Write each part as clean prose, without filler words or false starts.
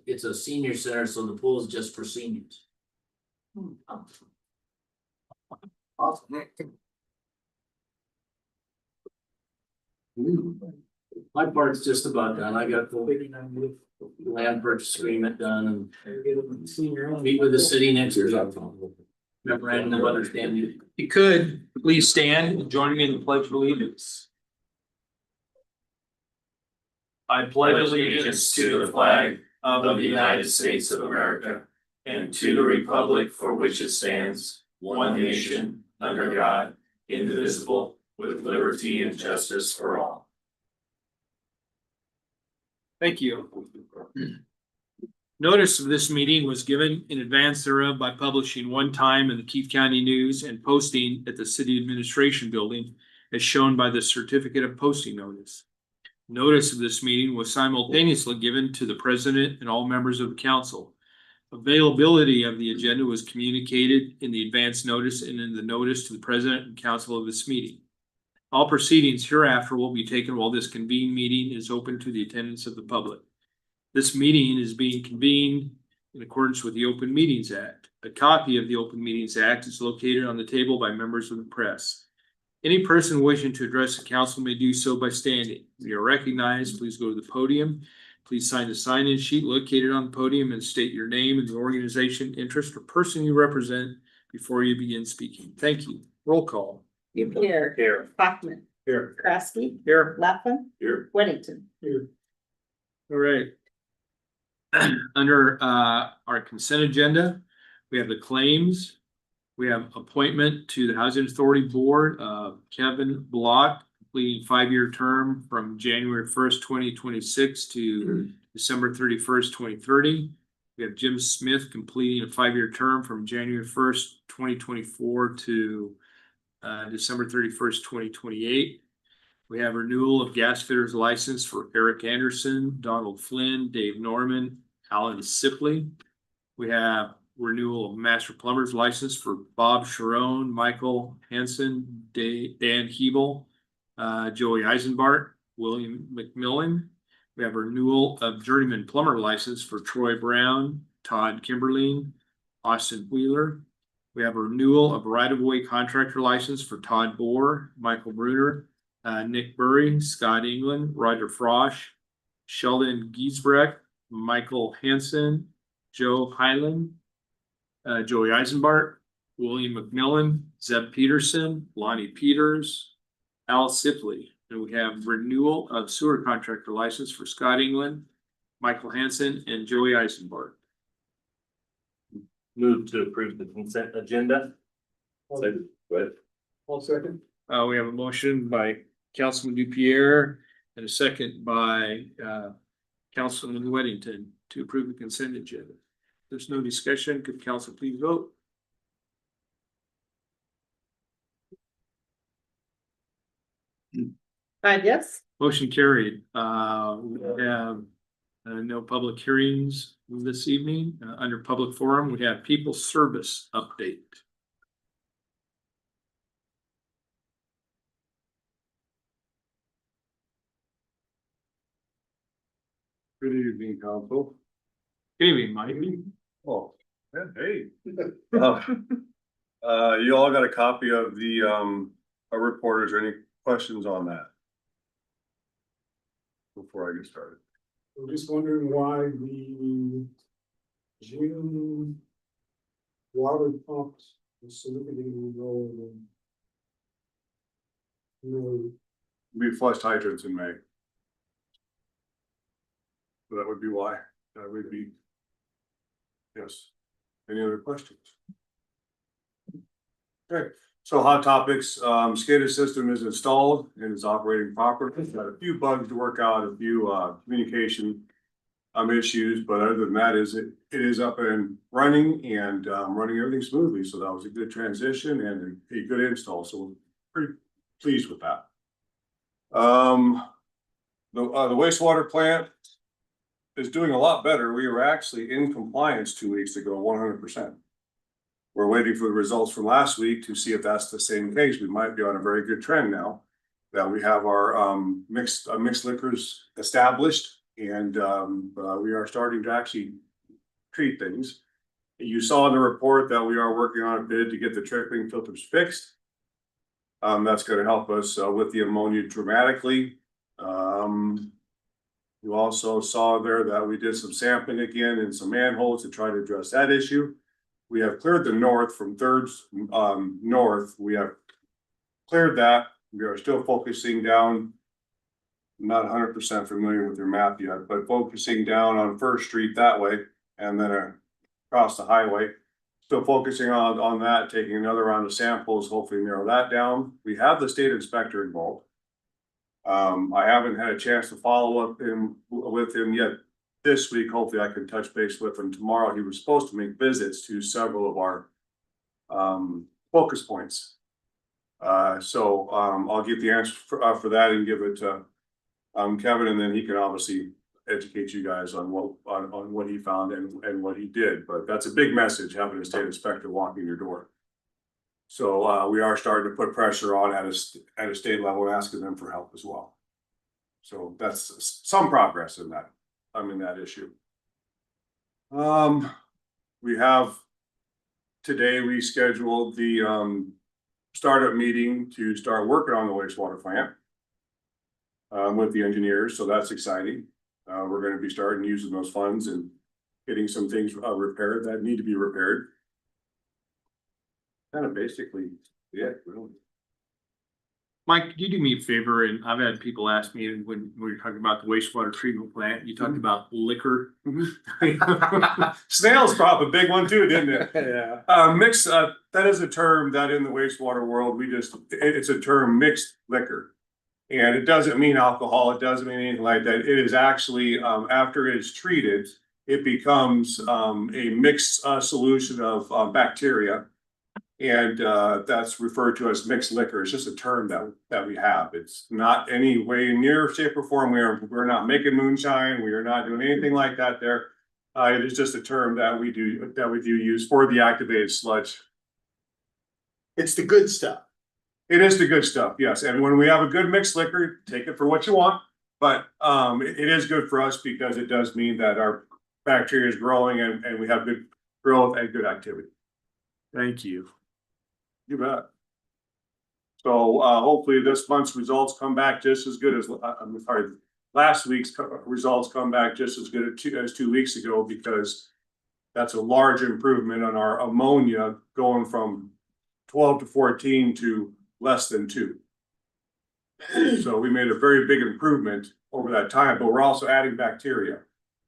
It's a senior center, so the pool is just for seniors. Awesome. My part's just about done. I got the land purchase agreement done and meet with the city next year. Memorandum of understanding. If you could, please stand and join me in the pledge of allegiance. I pledge allegiance to the flag of the United States of America and to the republic for which it stands, one nation, under God, indivisible, with liberty and justice for all. Thank you. Notice of this meeting was given in advance thereof by publishing one time in the Keith County News and posting at the City Administration Building as shown by the certificate of posting notice. Notice of this meeting was simultaneously given to the President and all members of the council. Availability of the agenda was communicated in the advance notice and in the notice to the President and Council of this meeting. All proceedings hereafter will be taken while this convened meeting is open to the attendance of the public. This meeting is being convened in accordance with the Open Meetings Act. A copy of the Open Meetings Act is located on the table by members of the press. Any person wishing to address the council may do so by standing. If you are recognized, please go to the podium. Please sign the sign-in sheet located on the podium and state your name and the organization, interest, or person you represent before you begin speaking. Thank you. Roll call. Here. Here. Bachman. Here. Kraske. Here. Lapham. Here. Weddington. Here. All right. Under our consent agenda, we have the claims. We have appointment to the Housing Authority Board of Kevin Block, completing 5-year term from January 1st, 2026 to December 31st, 2030. We have Jim Smith completing a 5-year term from January 1st, 2024 to December 31st, 2028. We have renewal of gas fitters license for Eric Anderson, Donald Flynn, Dave Norman, Alan Sipley. We have renewal of master plumber's license for Bob Sharon, Michael Hansen, Dan Hebel, Joey Eisenbart, William McMillan. We have renewal of journeyman plumber license for Troy Brown, Todd Kimberling, Austin Wheeler. We have a renewal of right-of-way contractor license for Todd Bohr, Michael Bruner, Nick Burry, Scott England, Roger Frosch, Sheldon Giesbrecht, Michael Hansen, Joe Hyland, Joey Eisenbart, William McMillan, Zeb Peterson, Lonnie Peters, Al Sipley. And we have renewal of sewer contractor license for Scott England, Michael Hansen, and Joey Eisenbart. Move to approve the consent agenda. Second. Go ahead. All second. We have a motion by Councilman Dupierre and a second by Councilman Weddington to approve the consent agenda. If there's no discussion, could council please vote? Yes. Motion carried. We have no public hearings this evening. Under public forum, we have people service update. Good evening, council. Good evening, Mike. Oh, hey. You all got a copy of the our reporters. Any questions on that? Before I get started. I'm just wondering why the June water pumps was significantly lower than. We flushed hydrants in May. So that would be why. That would be. Yes. Any other questions? Okay, so hot topics. SCADA system is installed and is operating properly. Got a few bugs to work out, a few communication issues, but other than that, it is up and running and running everything smoothly. So that was a good transition and a good install. So we're pretty pleased with that. The wastewater plant is doing a lot better. We were actually in compliance 2 weeks ago, 100%. We're waiting for the results from last week to see if that's the same case. We might be on a very good trend now that we have our mixed liquors established And we are starting to actually treat things. You saw in the report that we are working on a bid to get the trickling filters fixed. That's gonna help us with the ammonia dramatically. You also saw there that we did some sampling again in some manholes to try to address that issue. We have cleared the north from Thirds north. We have cleared that. We are still focusing down. I'm not 100% familiar with your map yet, but focusing down on First Street that way and then across the highway. Still focusing on that, taking another round of samples, hopefully narrow that down. We have the state inspector involved. I haven't had a chance to follow up with him yet this week. Hopefully I can touch base with him tomorrow. He was supposed to make visits to several of our focus points. So I'll get the answer for that and give it to Kevin, and then he can obviously educate you guys on what he found and what he did. But that's a big message, having a state inspector walking your door. So we are starting to put pressure on at a state level, asking them for help as well. So that's some progress in that. In that issue. We have today we scheduled the startup meeting to start working on the wastewater plant with the engineers. So that's exciting. We're going to be starting using those funds and getting some things repaired that need to be repaired. Kind of basically, yeah, really. Mike, could you do me a favor? And I've had people ask me when we were talking about the wastewater treatment plant, you talked about liquor. Snails brought up a big one too, didn't it? Yeah. Mixed, that is a term that in the wastewater world, it's a term, mixed liquor. And it doesn't mean alcohol, it doesn't mean anything like that. It is actually, after it's treated, it becomes a mixed solution of bacteria. And that's referred to as mixed liquor. It's just a term that we have. It's not any way near, shape, or form. We're not making moonshine. We are not doing anything like that there. It is just a term that we do use for the activated sludge. It's the good stuff. It is the good stuff, yes. And when we have a good mixed liquor, take it for what you want. But it is good for us because it does mean that our bacteria is growing and we have good growth and good activity. Thank you. You bet. So hopefully this month's results come back just as good as, I'm sorry, last week's results come back just as good as 2 weeks ago, because that's a large improvement on our ammonia going from 12 to 14 to less than 2. So we made a very big improvement over that time, but we're also adding bacteria,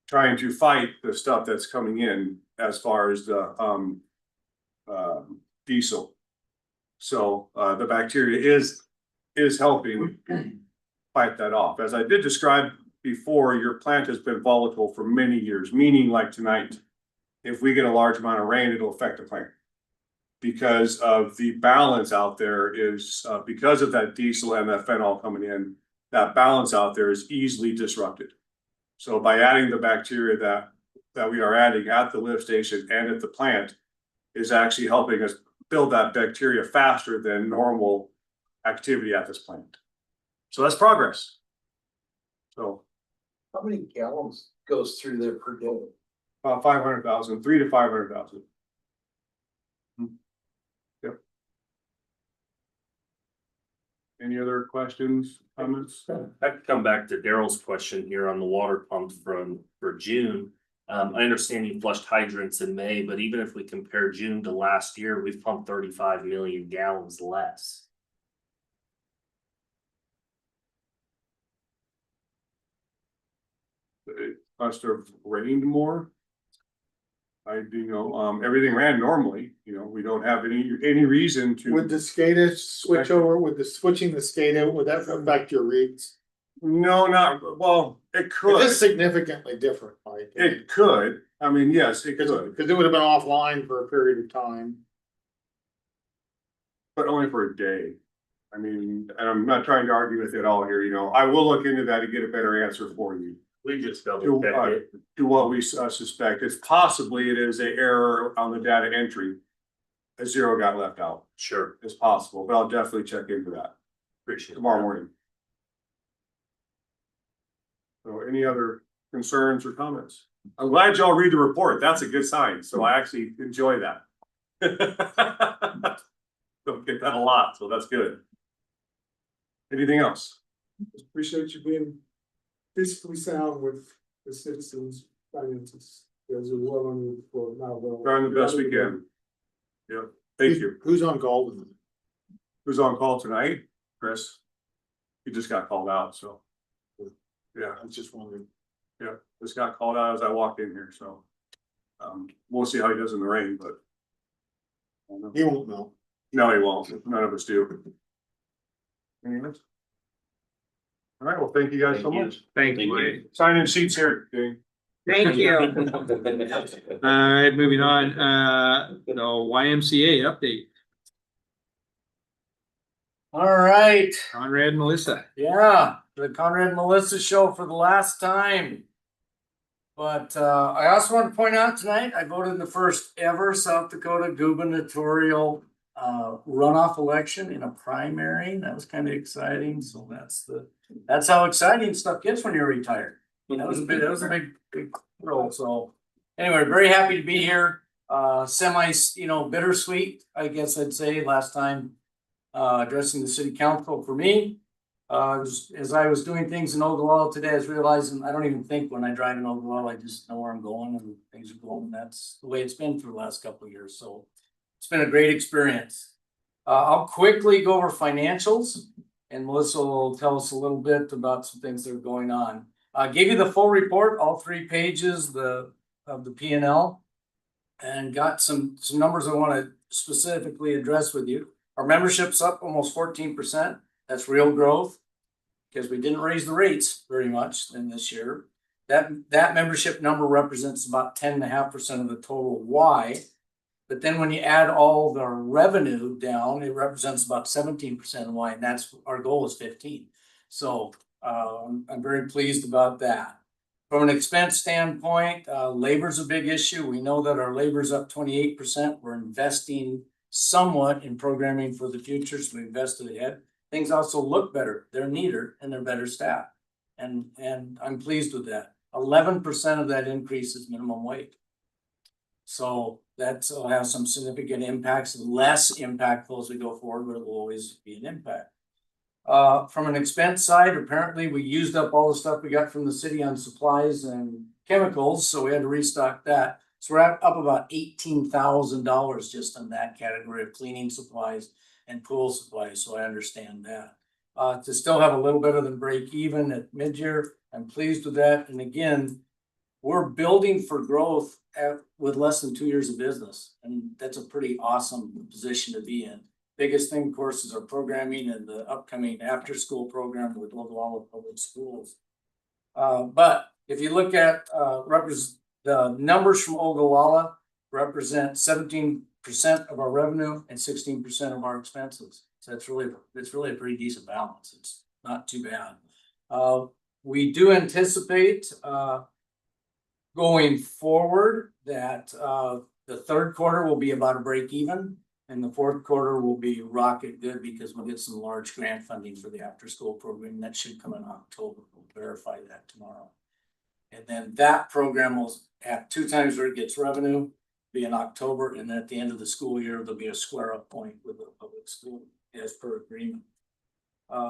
trying to fight the stuff that's coming in as far as the diesel. So the bacteria is helping fight that off. As I did describe before, your plant has been volatile for many years, meaning like tonight, if we get a large amount of rain, it'll affect the plant. Because of the balance out there is, because of that diesel and that phenol coming in, that balance out there is easily disrupted. So by adding the bacteria that we are adding at the lift station and at the plant is actually helping us build that bacteria faster than normal activity at this plant. So that's progress. So How many gallons goes through there per day? 500,000, 300 to 500,000. Yep. Any other questions, comments? I could come back to Daryl's question here on the water pump for June. I understand you flushed hydrants in May, but even if we compare June to last year, we've pumped 35 million gallons less. It must have rained more. Everything ran normally, we don't have any reason to. Would the SCADA switch over, switching the SCADA, would that affect your reads? No, well, it It could. is significantly different, Mike. It could, yes, it could, Because it would have been offline for a period of time. but only for a day. And I'm not trying to argue with it all here, I will look into that and get a better answer for you. We just double check it. To what we suspect, it is a error on the data entry. A 0 got left out. Sure, It's possible, but I'll definitely check into that appreciate it. tomorrow morning. So any other concerns, or comments? I'm glad y'all read the report. That's a good sign. So I actually enjoy that. Don't get that a lot, so that's good. Anything else? Appreciate you being fiscally sound with the citizens' finances. There's a well on you for now. Trying the best we can. Yeah, thank you. Who's on call with them? Who's on call tonight? Chris. He just got called out, so. Yeah, I was just wondering. yeah, just got called out as I walked in here, so. We'll see how he does in the rain, but. I don't know. He won't know. No, he won't. None of us do. Anything else? All right, well, thank you guys so much. Thank Thank you. you. Wade. Sign in sheets here, Dave. Thank you. Alright, moving on, the YMCA update, All right, Conrad and Melissa. yeah, the Conrad and Melissa show for the last time. But I also want to point out tonight, I voted in the first ever South Dakota gubernatorial runoff election in a primary. That was kind of exciting. So that's how exciting stuff gets when you're retired. That was a big role. So anyway, very happy to be here. Semi, bittersweet, I guess I'd say, last time addressing the city council for me. As I was doing things in Ogallala today, I was realizing I don't even think when I drive in Ogallala, I just know where I'm going and things are going. And that's the way it's been for the last couple of years. So it's been a great experience. I'll quickly go over financials and Melissa will tell us a little bit about some things that are going on. I gave you the full report, all 3 pages of the P&L, and got some numbers I want to specifically address with you. Our membership's up almost 14%. That's real growth because we didn't raise the rates very much in this year. That membership number represents about 10.5% of the total Y. But then when you add all the revenue down, it represents about 17% of Y, and that's our goal is 15. So I'm very pleased about that. From an expense standpoint, labor's a big issue. We know that our labor's up 28%. We're investing somewhat in programming for the future, so we invested ahead. Things also look better. They're neater and they're better staffed. And I'm pleased with that. 11% of that increase is minimum wage. So that'll have some significant impacts, less impactful as we go forward, but it will always be an impact. From an expense side, apparently we used up all the stuff we got from the city on supplies and chemicals, so we had to restock that. So we're up about $18,000 just in that category of cleaning supplies and pool supplies, so I understand that. To still have a little better than break even at mid-year, I'm pleased with that. And again, we're building for growth with less than 2 years of business, and that's a pretty awesome position to be in. Biggest thing, of course, is our programming and the upcoming after-school program with Ogallala Public Schools. But if you look at the numbers from Ogallala, represent 17% of our revenue and 16% of our expenses. So it's really a pretty decent balance. It's not too bad. We do anticipate going forward that the third quarter will be about a break even, and the fourth quarter will be rocket good because we'll get some large grant funding for the after school program. That should come in October. We'll verify that tomorrow. And then that program will have 2 times where it gets revenue, be in October, and then at the end of the school year, there'll be a square up point with the public school as per agreement.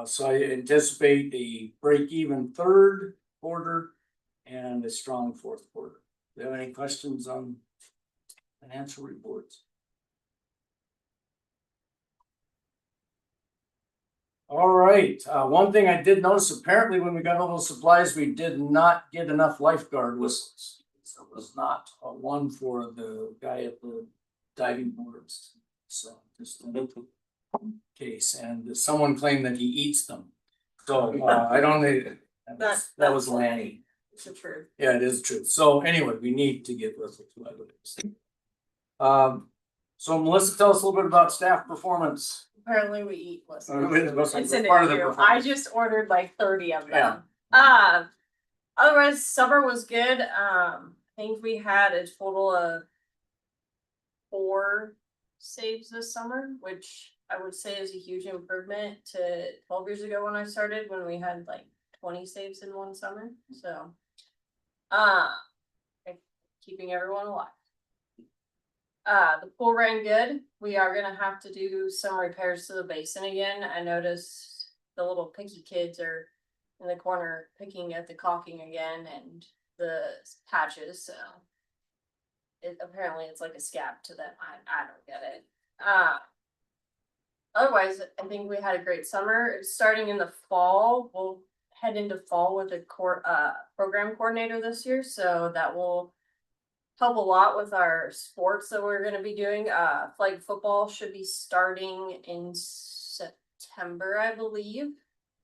So I anticipate a break even third quarter and a strong fourth quarter. Do you have any questions on financial reports? All right, one thing I did notice, apparently when we got all those supplies, we did not get enough lifeguard whistles. So it was not one for the guy at the diving boards. So just in case, and someone claimed that he eats them. So I don't need, that was Lanny. It's the truth. Yeah, it is true. So anyway, we need to get whistles. So Melissa, tell us a little bit about staff performance. Apparently we eat less. It's Part of the I just ordered like 30 of them. Otherwise summer was good. I think we had a total of 4 saves this summer, which I would say is a huge improvement to 12 years ago when I started, when we had like 20 saves in one summer. So And keeping everyone alive. The pool ran good. We are gonna have to do some repairs to the basin again. I noticed the little picky kids are in the corner picking at the caulking again and the patches, so. Apparently it's like a scab to them. I don't get it. Otherwise, I think we had a great summer. It's starting in the fall. We'll head into fall with a program coordinator this year, so that will help a lot with our sports that we're gonna be doing. Flag football should be starting in September, I believe.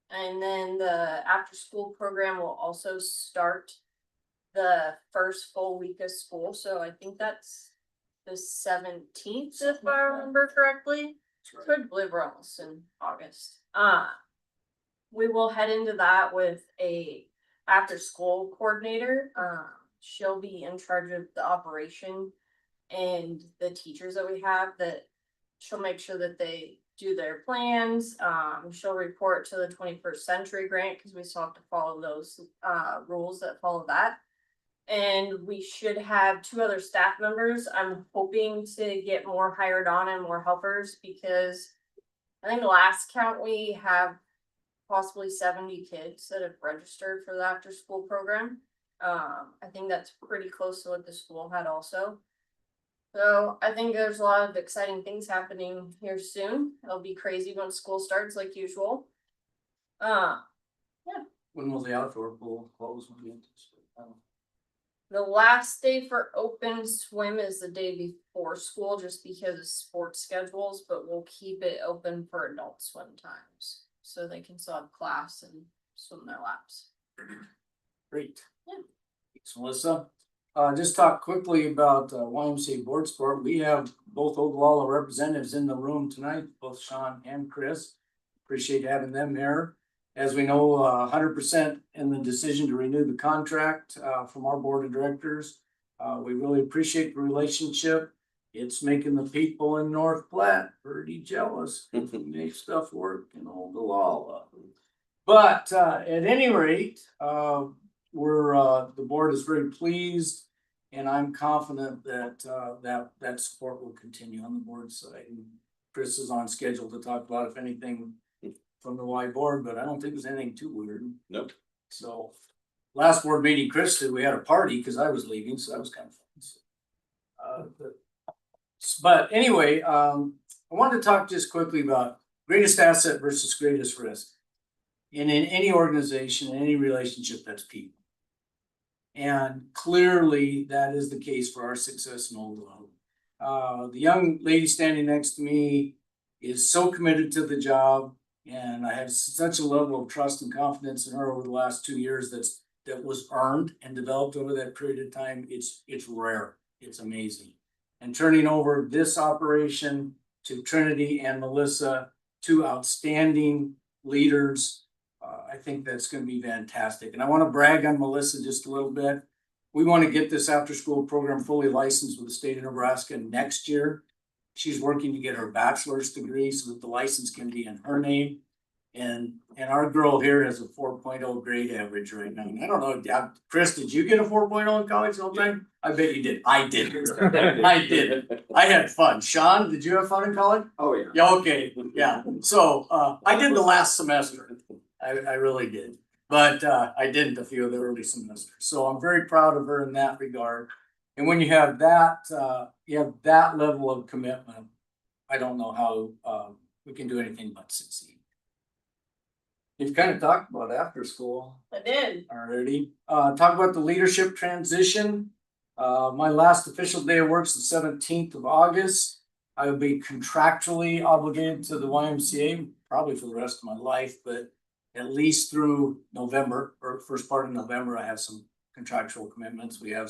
And then the after school program will also start the first full week of school, so I think that's the 17th, if I remember correctly. Could believe we're almost in August. We will head into that with a after school coordinator. She'll be in charge of the operation and the teachers that we have, that she'll make sure that they do their plans. She'll report to the 21st century grant, because we still have to follow those rules that follow that. And we should have 2 other staff members. I'm hoping to get more hired on and more helpers, because I think the last count we have possibly 70 kids that have registered for the after school program. I think that's pretty close to what the school had also. So I think there's a lot of exciting things happening here soon. It'll be crazy when school starts like usual. When will the outdoor pool close? The last day for open swim is the day before school, just because of sports schedules, but we'll keep it open for adult swim times, so they can still have class and swim their laps. Great. Yeah. Thanks, Melissa. Just talk quickly about YMCA board sport. We have both Ogallala representatives in the room tonight, both Sean and Chris. Appreciate having them here. As we know, 100% in the decision to renew the contract from our board of directors. We really appreciate the relationship. It's making the people in North Platte pretty jealous. We make stuff work in Ogallala. But at any rate, the board is very pleased, and I'm confident that that support will continue on the board side. And Chris is on schedule to talk about if anything from the Y board, but I don't think there's anything too weird. Nope. So last board meeting, Chris said we had a party because I was leaving, so that was kind of fun. So, but anyway, I wanted to talk just quickly about greatest asset versus greatest risk. And in any organization, in any relationship, that's people. And clearly that is the case for our success in Ogallala. The young lady standing next to me is so committed to the job, and I have such a level of trust and confidence in her over the last 2 years that was earned and developed over that period of time. It's rare. It's amazing. And turning over this operation to Trinity and Melissa, 2 outstanding leaders, I think that's going to be fantastic. And I want to brag on Melissa just a little bit. We want to get this after school program fully licensed with the state of Nebraska next year. She's working to get her bachelor's degree so that the license can be in her name. And our girl here has a 4.0 grade average right now. And I don't know, Chris, did you get a 4.0 in college the whole time? I bet you did. I did. I did. I had fun. Sean, did you have fun in college? Oh, yeah. Yeah, okay, yeah. So I did the last semester. I really did. But I didn't a few of the early semesters. So I'm very proud of her in that regard. And when you have that level of commitment, I don't know how we can do anything but succeed. You've kind of talked about after school. I did. Already. Talk about the leadership transition. My last official day of work is the 17th of August. I will be contractually obligated to the YMCA probably for the rest of my life, but at least through November or first part of November, I have some contractual commitments. We have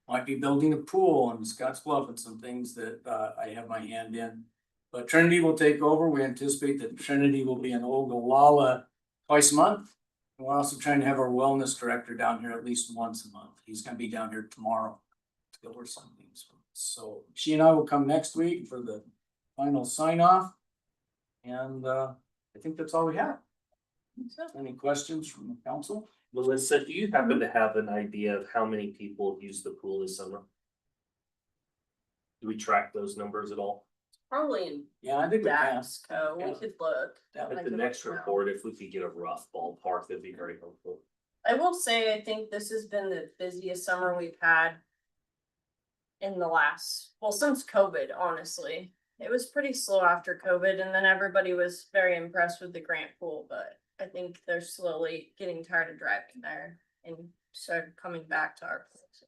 might be building a pool in Scottsbluff and some things that I have my hand in. But Trinity will take over. We anticipate that Trinity will be in Ogallala twice a month. And we're also trying to have our wellness director down here at least once a month. He's going to be down here tomorrow to go over some things. So she and I will come next week for the final sign off. And I think that's all we have. Any questions from the council? Melissa, do you happen to have an idea of how many people use the pool this summer? Do we track those numbers at all? Probably in Yeah, I think we can. Daxco, we could look. At the next report, if we could get a rough ballpark, that'd be very helpful. I will say, I think this has been the busiest summer we've had in the last, well, since COVID, honestly. It was pretty slow after COVID, and then everybody was very impressed with the grant pool, but I think they're slowly getting tired of driving there and started coming back to our place.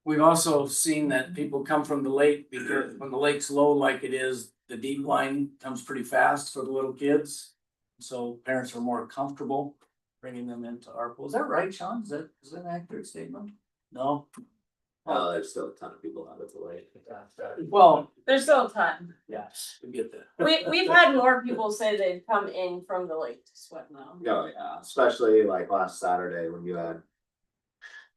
We've also seen that people come from the lake because when the lake's low like it is, the deep line comes pretty fast for the little kids. So parents are more comfortable bringing them into our pool. Is that right, Sean? Is that an accurate statement? No? Oh, there's still a ton of people out of the lake. Well, There's still time. yes, we get that. We've had more people say they've come in from the lake to swim though. Oh, yeah, especially like last Saturday when you had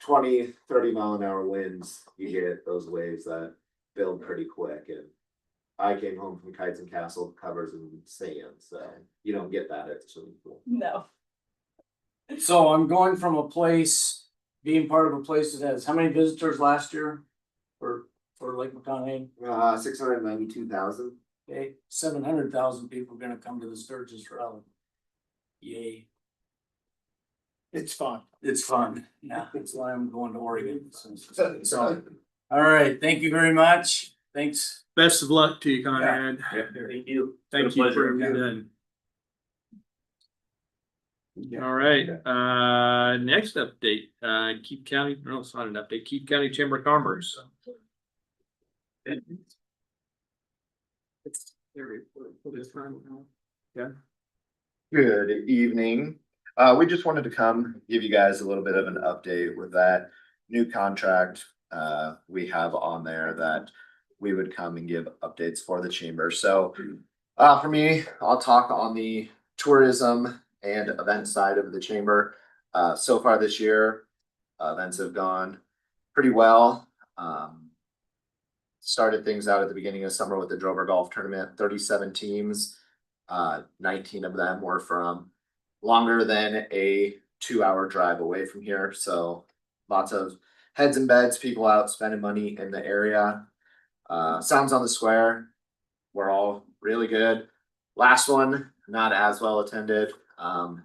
20-30 mile an hour winds, you get those waves that build pretty quick. And I came home from Kites and Castle covers in sand, so you don't get that at the swimming pool. No. So I'm going from a place, being part of a place that has, how many visitors last year for Lake McConaughey? 692,000. Okay, 700,000 people are gonna come to the Sturgis rally. Yay. It's fun. It's fun. Yeah, that's why I'm going to Oregon. So, all right, thank you very much. Thanks. Best of luck to you, Conrad. Thank you. Thank Been a you for pleasure. everything done. All right, next update, Keith County, no, it's not an update, Keith County Chamber of Commerce. Good evening. We just wanted to come give you guys a little bit of an update with that new contract we have on there that we would come and give updates for the chamber. So for me, I'll talk on the tourism and event side of the chamber. So far this year, events have gone pretty well. Started things out at the beginning of summer with the Drover Golf Tournament, 37 teams. 19 of them were from longer than a 2-hour drive away from here. So lots of heads and beds, people out spending money in the area. Sounds on the Square were all really good. Last one, not as well attended, for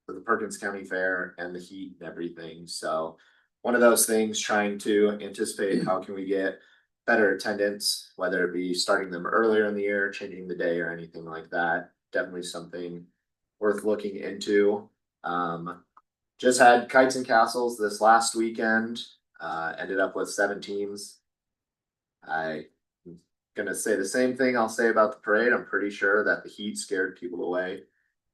the Perkins County Fair and the heat and everything. So one of those things, trying to anticipate how can we get better attendance, whether it be starting them earlier in the year, changing the day or anything like that. Definitely something worth looking into. Just had Kites and Castles this last weekend, ended up with 7 teams. I'm gonna say the same thing I'll say about the parade. I'm pretty sure that the heat scared people away.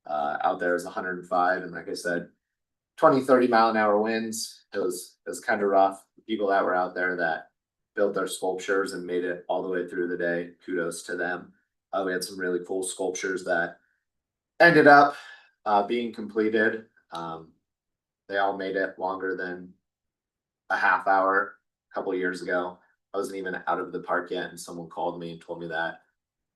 Out there is 105, and like I said, 20-30 mile an hour winds. It was kind of rough. The people that were out there that built their sculptures and made it all the way through the day, kudos to them. We had some really cool sculptures that ended up being completed. They all made it longer than a half hour a couple of years ago. I wasn't even out of the park yet, and someone called me and told me that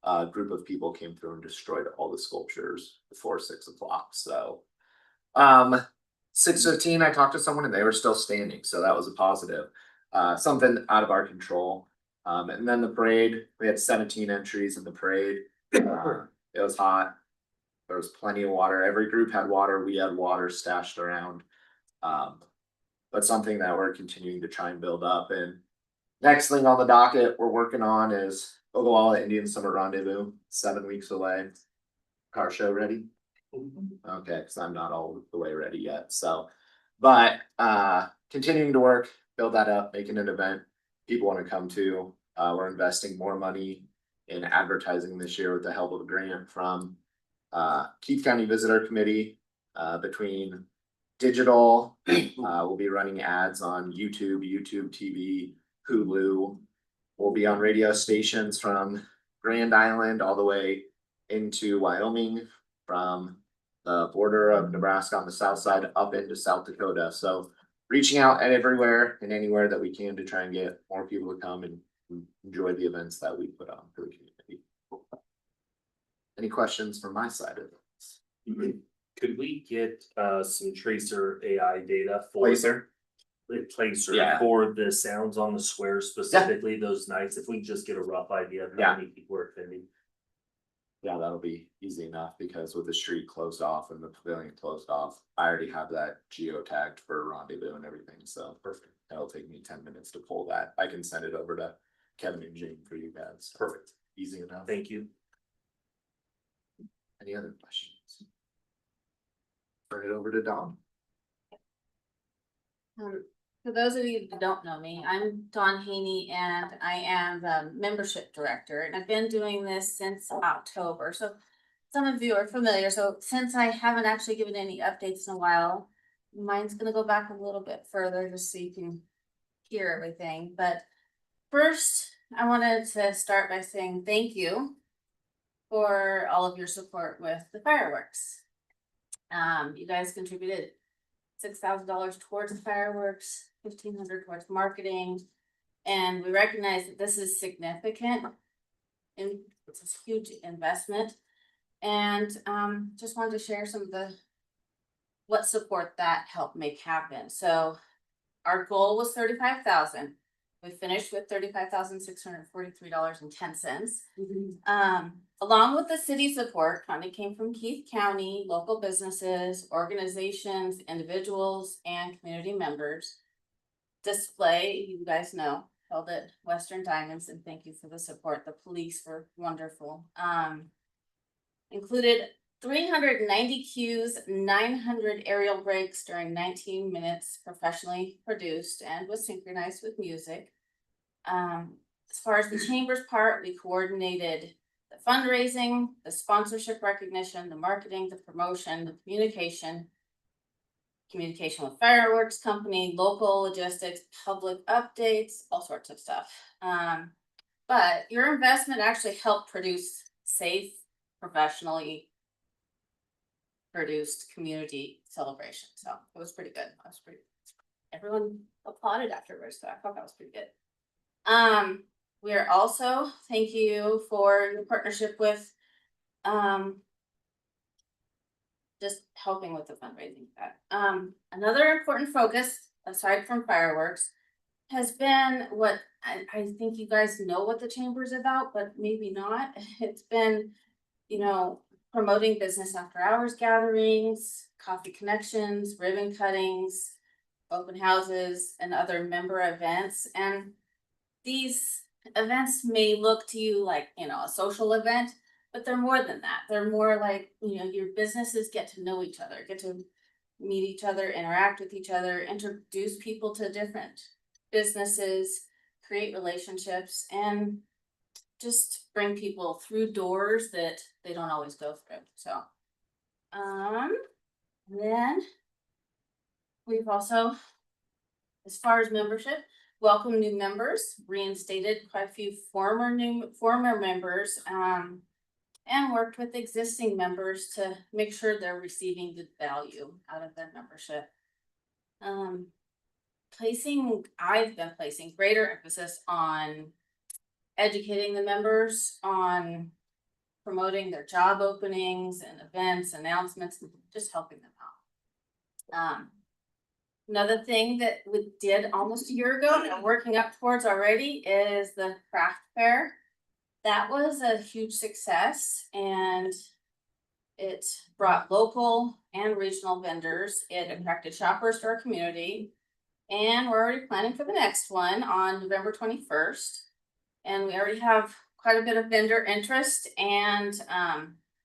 a group of people came through and destroyed all the sculptures before 6 o'clock. So 6:15, I talked to someone and they were still standing, so that was a positive. Something out of our control. And then the parade, we had 17 entries in the parade. It was hot. There was plenty of water. Every group had water. We had water stashed around. But something that we're continuing to try and build up. And next thing on the docket we're working on is Ogallala Indian Summer Rendezvous, 7 weeks away. Car show ready? Okay, because I'm not all the way ready yet. So, but continuing to work, build that up, making an event people want to come to. We're investing more money in advertising this year with the help of a grant from Keith County Visitor Committee. Between digital, we'll be running ads on YouTube TV, Hulu. We'll be on radio stations from Grand Island all the way into Wyoming, from the border of Nebraska on the south side up into South Dakota. So reaching out at everywhere and anywhere that we can to try and get more people to come and enjoy the events that we put on for the community. Any questions from my side of this? Could we get some tracer AI data for? Placer. Placer Yeah. for the sounds on the square specifically, those nights, if we just get a rough idea of Yeah. how many people are attending. Yeah, that'll be easy enough because with the street closed off and the pavilion closed off, I already have that geotagged for rendezvous and everything, so. Perfect. That'll take me 10 minutes to pull that. I can send it over to Kevin and Jane for you guys. Perfect. Easy enough. Thank you. Any other questions? Turn it over to Dawn. For those of you who don't know me, I'm Dawn Haney and I am the membership director and I've been doing this since October. So some of you are familiar. So since I haven't actually given any updates in a while, mine's gonna go back a little bit further just so you can hear everything. But first, I wanted to start by saying thank you for all of your support with the fireworks. You guys contributed $6,000 towards the fireworks, $1,500 towards marketing. And we recognize that this is significant and it's a huge investment. And just wanted to share some of what support that helped make happen. So our goal was 35,000. We finished with $35,643.10. Along with the city support, funding came from Keith County, local businesses, organizations, individuals, and community members. Display, you guys know, held at Western Diamonds, and thank you for the support. The police were wonderful. Included 390 cues, 900 aerial breaks during 19 minutes, professionally produced and was synchronized with music. As far as the chamber's part, we coordinated the fundraising, the sponsorship recognition, the marketing, the promotion, the communication with fireworks company, local logistics, public updates, all sorts of stuff. But your investment actually helped produce safe, professionally produced community celebration. So it was pretty good. Everyone applauded afterwards, so I thought that was pretty good. We are also, thank you for your partnership with just helping with the fundraising. Another important focus, aside from fireworks, has been what I think you guys know what the chamber's about, but maybe not. It's been, promoting business after hours gatherings, coffee connections, ribbon cuttings, open houses, and other member events. And these events may look to you like, a social event, but they're more than that. They're more like, your businesses get to know each other, get to meet each other, interact with each other, introduce people to different businesses, create relationships, and just bring people through doors that they don't always go through. So, then we've also, as far as membership, welcome new members, reinstated quite a few former members, and worked with existing members to make sure they're receiving good value out of their membership. I've been placing greater emphasis on educating the members on promoting their job openings and events, announcements, and just helping them out. Another thing that we did almost a year ago and working up towards already is the craft fair. That was a huge success and it brought local and regional vendors. It attracted shoppers to our community. And we're already planning for the next one on November 21st. And we already have quite a bit of vendor interest and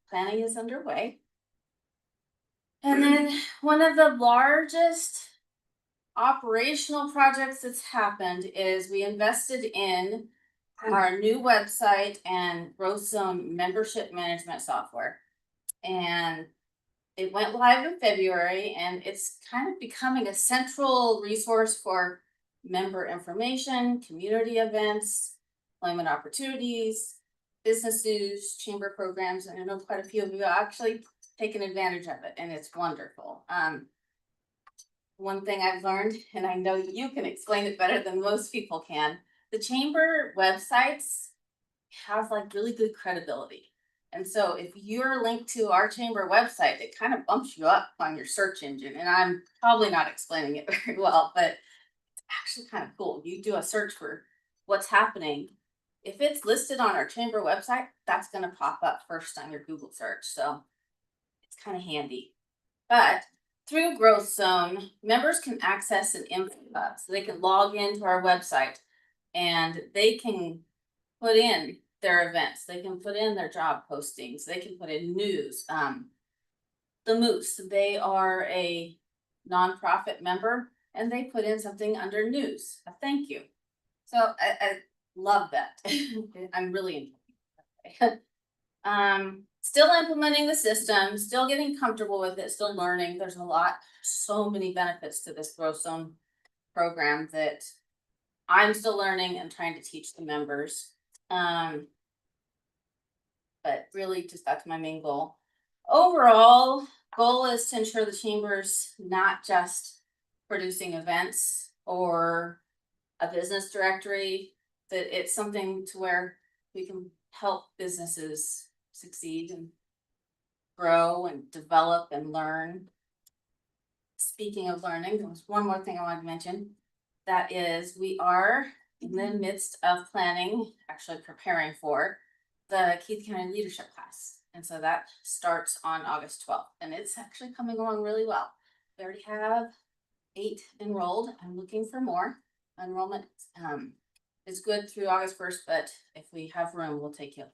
planning is underway. And then one of the largest operational projects that's happened is we invested in our new website and wrote some membership management software. And it went live in February and it's kind of becoming a central resource for member information, community events, employment opportunities, business news, chamber programs, and I know quite a few of you are actually taken advantage of it, and it's wonderful. One thing I've learned, and I know you can explain it better than most people can, the chamber websites have like really good credibility. And so if you're linked to our chamber website, it kind of bumps you up on your search engine. And I'm probably not explaining it very well, but it's actually kind of cool. You do a search for what's happening. If it's listed on our chamber website, that's gonna pop up first on your Google search. So it's kind of handy. But through Growth Zone, members can access an info hub, so they can log into our website and they can put in their events, they can put in their job postings, they can put in news. The Moose, they are a nonprofit member and they put in something under news, a thank you. So I love that. I'm really enjoying it. Still implementing the system, still getting comfortable with it, still learning. There's so many benefits to this Growth Zone program that I'm still learning and trying to teach the members. But really just that's my main goal. Overall goal is to ensure the chamber's not just producing events or a business directory, that it's something to where we can help businesses succeed and grow and develop and learn. Speaking of learning, there was one more thing I wanted to mention. That is, we are in the midst of planning, actually preparing for the Keith County Leadership class. And so that starts on August 12th, and it's actually coming along really well. We already have 8 enrolled. I'm looking for more. Enrollment is good through August 1st, but if we have room, we'll take you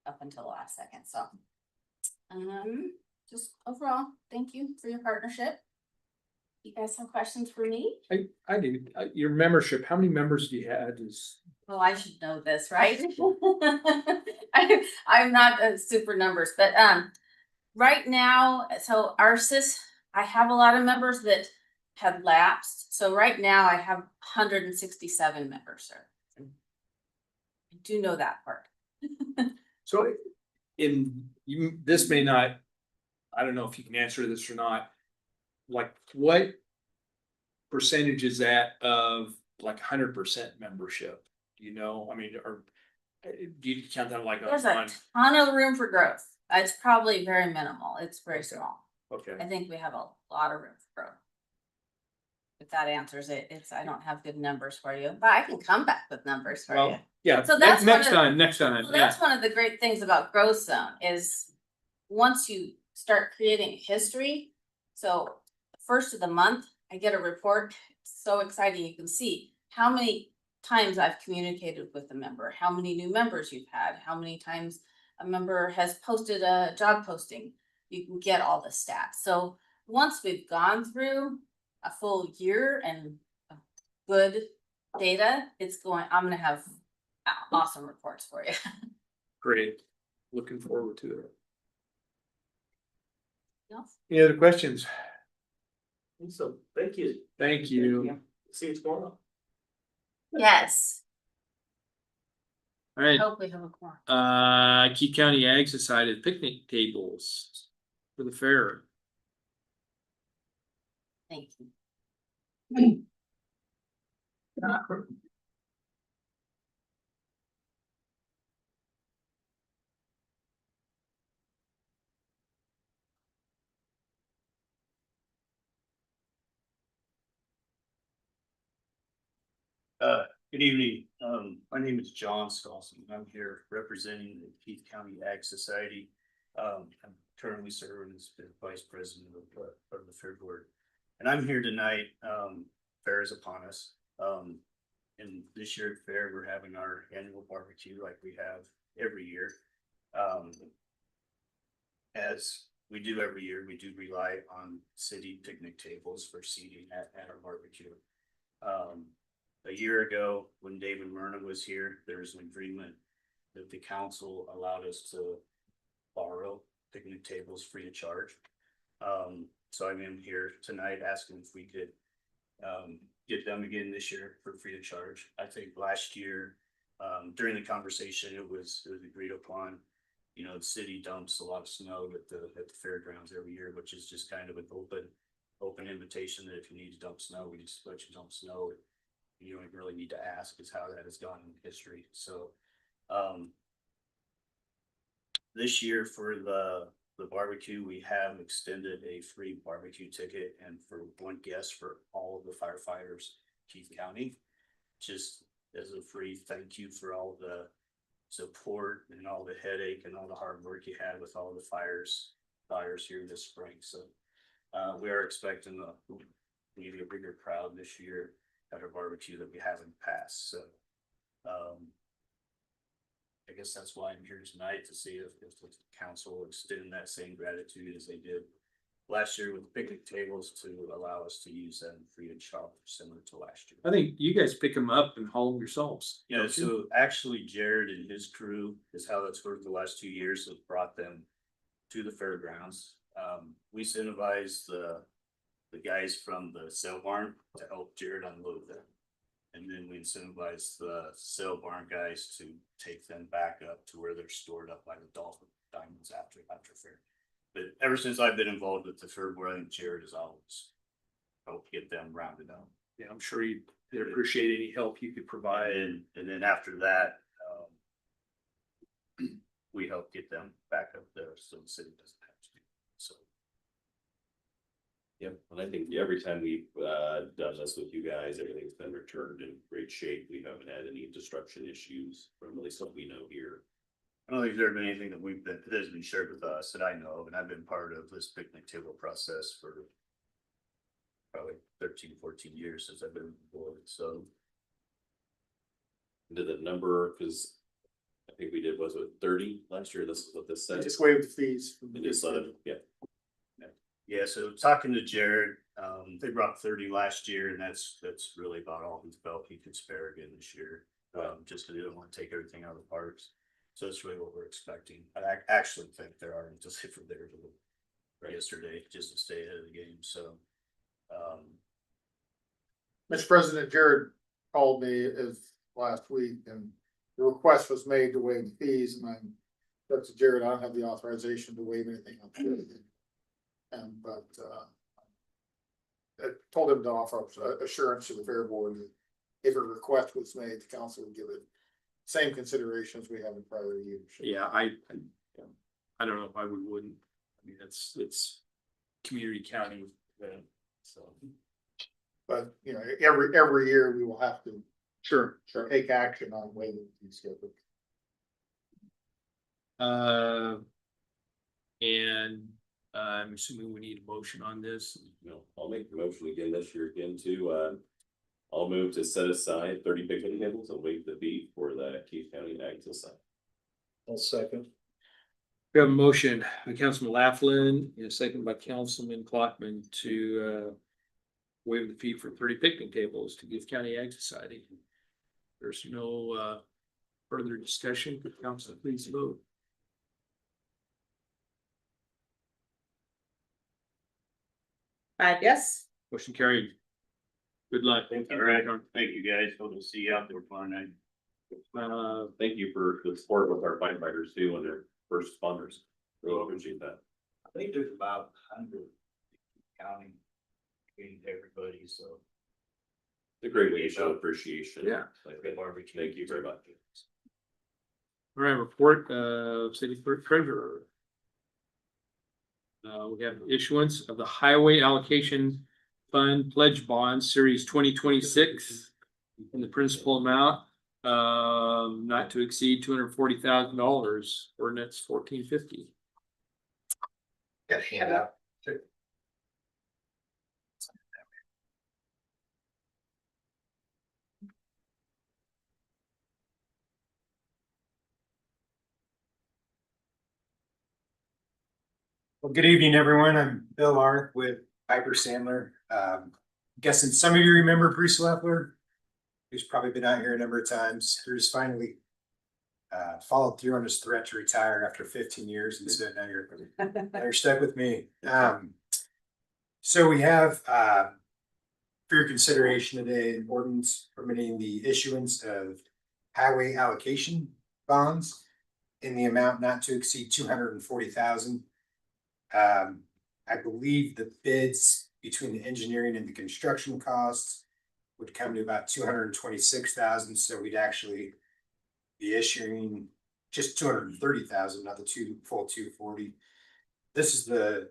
up until the last second. So just overall, thank you for your partnership. You guys have questions for me? I do. Your membership, how many members do you have? Well, I should know this, right? I'm not a super numbers, but right now, so I have a lot of members that have lapsed. So right now I have 167 members, sir. I do know that part. So this may not, I don't know if you can answer this or not. Like what percentage is that of like 100% membership? Do you know? I mean, or do you count that like There's on? a ton of room for growth. It's probably very minimal. It's very small. Okay. I think we have a lot of room for growth. If that answers it, I don't have good numbers for you, but I can come back with numbers for you. Well, yeah. So that's next one time. Well, that's one of the great things about Growth Zone is once you start creating history. So first of the month, I get a report. It's so exciting. You can see how many times I've communicated with a member, how many new members you've had, how many times a member has posted a job posting. You can get all the stats. So once we've gone through a full year and good data, I'm gonna have awesome reports for you. Great. Looking forward to it. No? Any other questions? So, thank you. Thank you. See you tomorrow. Yes. All right. Hope we have a quorum. Keith County Ag Society picnic tables for the fair. Thank you. Good evening. My name is John Stolson. I'm here representing the Keith County Ag Society. I'm currently serving as the vice president of the fair board. And I'm here tonight. Fair is upon us. And this year at fair, we're having our annual barbecue like we have every year. As we do every year, we do rely on city picnic tables for seating at our barbecue. A year ago, when David Myrna was here, there was an agreement that the council allowed us to borrow picnic tables free of charge. So I'm in here tonight asking if we could get them again this year for free of charge. I think last year, during the conversation, it was agreed upon. You know, the city dumps a lot of snow at the fairgrounds every year, which is just kind of an open invitation that if you need to dump snow, we just let you dump snow. You don't really need to ask is how that has gone in history. So This year for the barbecue, we have extended a free barbecue ticket and for one guest for all of the firefighters, Keith County. Just as a free thank you for all the support and all the headache and all the hard work you had with all the fires here this spring. So we are expecting maybe a bigger crowd this year at our barbecue that we haven't passed. So I guess that's why I'm here tonight, to see if the council will extend that same gratitude as they did last year with picnic tables, to allow us to use them free of charge, similar to last year. I think you guys pick them up and haul them yourselves. Yeah, don't you? so actually Jared and his crew is how that's worked the last 2 years, have brought them to the fairgrounds. We incentivize the guys from the sale barn to help Jared unload them. And then we incentivize the sale barn guys to take them back up to where they're stored up by the Dolphin Diamonds after fair. But ever since I've been involved with the fair board, I think Jared has always helped get them rounded up. Yeah, I'm sure they'd appreciate any help you could provide. And then after that, we help get them back up there so the city doesn't have to. So. Yep, and I think every time we've done this with you guys, everything's been returned in great shape. We haven't had any disruption issues from at least what we know here. I don't think there's been anything that that has been shared with us that I know of, and I've been part of this picnic table process for probably 13, 14 years since I've been on the board. So. Did the number, because I think we did, was it 30 last year? This is what this says. Just waive the fees. It is, yeah. Yeah, so talking to Jared, they brought 30 last year, and that's really about all he felt he could spare again this year. Just because they don't want to take everything out of the parks. So that's really what we're expecting. I actually think they're already just hit from there to yesterday just to stay ahead of the game. So Mr. President, Jared called me as last week, and the request was made to waive the fees, and I'm, that's Jared, I don't have the authorization to waive anything on that. But I told him to offer assurance to the fair board that if a request was made, the council would give it same considerations we have in prior years. Yeah, I don't know why we wouldn't. I mean, it's community county, so. But, you know, every year we will have to Sure. take action on waiving the fee schedule. And I'm assuming we need a motion on this. No, I'll make the motion again this year again to I'll move to set aside 30 picnic tables and waive the fee for the Keith County Ag Society. I'll second. We have a motion by Councilman Laughlin and a second by Councilman Clockman to waive the fee for 30 picnic tables to Keith County Ag Society. There's no further discussion. Could council please vote? Yes. Motion carried. Good luck. All right, thank you guys. Hope to see you out there tomorrow night. Thank you for the support with our firefighters too and their first responders. Really appreciate that. I think there's about 100 counting between everybody, so. It's a great way to show appreciation. Yeah. Like, thank you very much. All right, report of city clerk treasurer. We have issuance of the highway allocation fund pledge bond series 2026 in the principal amount not to exceed $240,000, ordinance 1450. Got a handout. Well, good evening, everyone. I'm Bill Arth with Piper Sandler. Guessing some of you remember Bruce Leffler, who's probably been out here a number of times. Bruce finally followed through on his threat to retire after 15 years, and so now you're stuck with me. So we have for your consideration today an ordinance permitting the issuance of highway allocation bonds in the amount not to exceed $240,000. I believe the bids between the engineering and the construction costs would come to about $226,000. So we'd actually be issuing just 230,000, not the full 240. This is the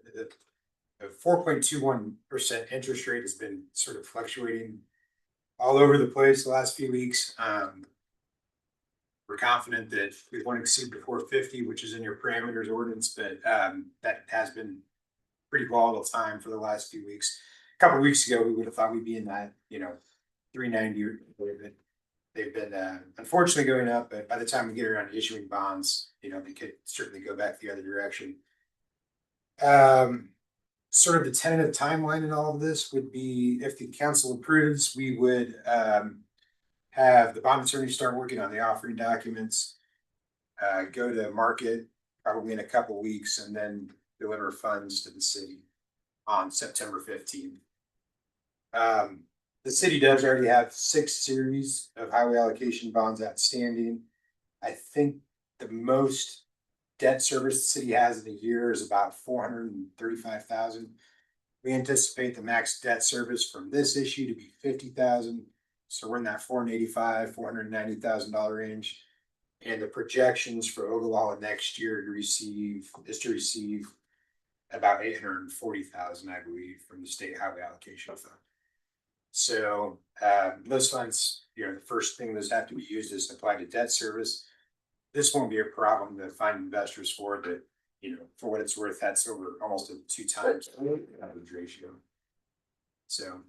4.21% interest rate has been sort of fluctuating all over the place the last few weeks. We're confident that we won't exceed the 450, which is in your parameters ordinance, but that has been pretty volatile time for the last few weeks. A couple of weeks ago, we would have thought we'd be in that, 390, but they've been unfortunately going up, but by the time we get around to issuing bonds, they could certainly go back the other direction. Sort of the tentative timeline in all of this would be, if the council approves, we would have the bond attorney start working on the offering documents, go to market probably in a couple weeks, and then deliver funds to the city on September 15th. The city does already have 6 series of highway allocation bonds outstanding. I think the most debt service the city has in a year is about 435,000. We anticipate the max debt service from this issue to be 50,000. So we're in that $490,000 range. And the projections for Ogallala next year to receive about 840,000, I believe, from the state highway allocation fund. So those funds, the first thing those have to be used is applied to debt service. This won't be a problem to find investors for, but for what it's worth, that's over almost 2 times average ratio. So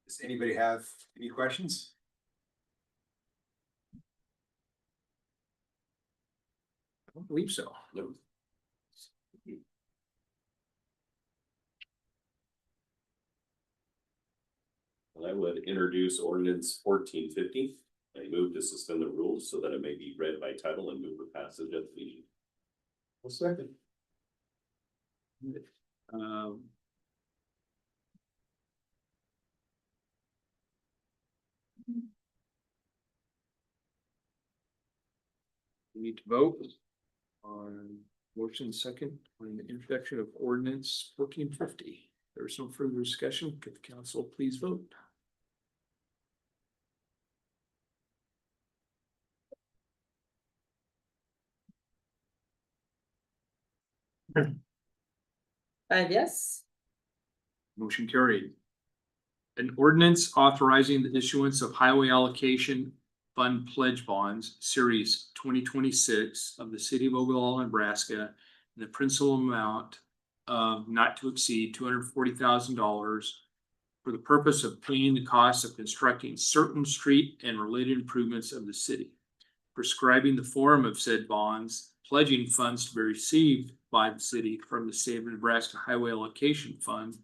does anybody have any questions? I don't believe so. No. I would introduce ordinance 1450. I move to suspend the rules so that it may be read by title and move for passage at the meeting. A second. We need to vote on motion second on the introduction of ordinance 1450. There's no further discussion. Could the council please vote? Yes. Motion carried. An ordinance authorizing the issuance of highway allocation fund pledge bonds, series 2026 of the city of Ogallala, Nebraska, in the principal amount of not to exceed $240,000 for the purpose of paying the cost of constructing certain street and related improvements of the city, prescribing the form of said bonds, pledging funds to be received by the city from the state of Nebraska Highway Allocation Fund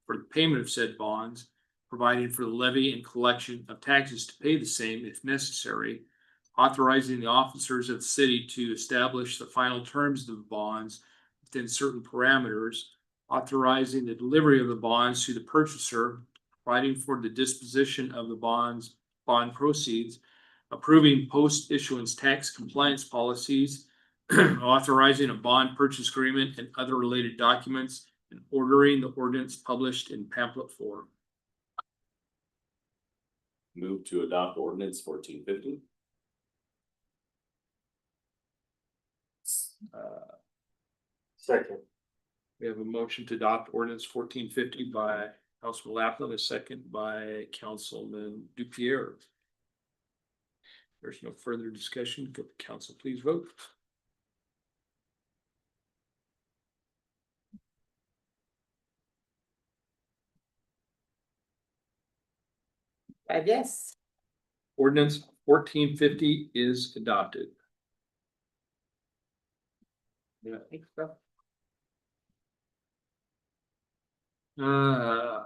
for the payment of said bonds, providing for the levy and collection of taxes to pay the same if necessary, authorizing the officers of the city to establish the final terms of the bonds within certain parameters, authorizing the delivery of the bonds to the purchaser, providing for the disposition of the bond proceeds, approving post-issuance tax compliance policies, authorizing a bond purchase agreement and other related documents, and ordering the ordinance published in pamphlet form. Move to adopt ordinance 1450. Second. We have a motion to adopt ordinance 1450 by Councilman Laplin, a second by Councilman Dupierre. There's no further discussion. Could the council please vote? Yes. Ordinance 1450 is adopted. Yeah, I think so. Sure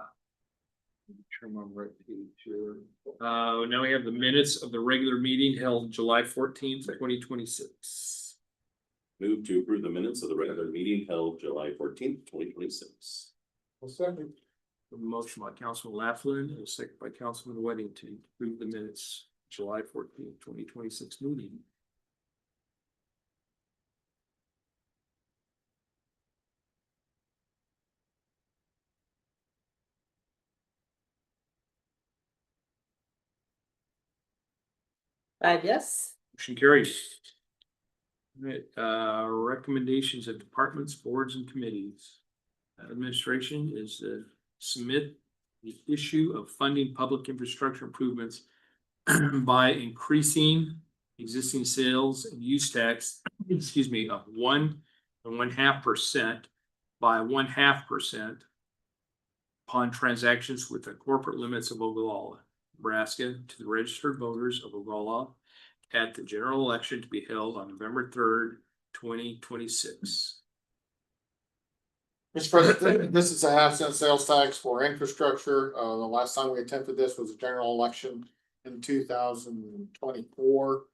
I'm on the right page here. Now we have the minutes of the regular meeting held July 14th, 2026. Move to approve the minutes of the regular meeting held July 14th, 2026. A second. A motion by Councilman Laughlin and a second by Councilman Weddington to approve the minutes July 14th, 2026 meeting. Yes. Motion carries. Right, recommendations of departments, boards and committees. Administration is to submit the issue of funding public infrastructure improvements by increasing existing sales and use tax, excuse me, of 1.5% by 0.5% upon transactions with the corporate limits of Ogallala, Nebraska, to the registered voters of Ogallala at the general election to be held on November 3rd, 2026. Mr. President, this is a half-cent sales tax for infrastructure. The last time we attempted this was a general election in 2024.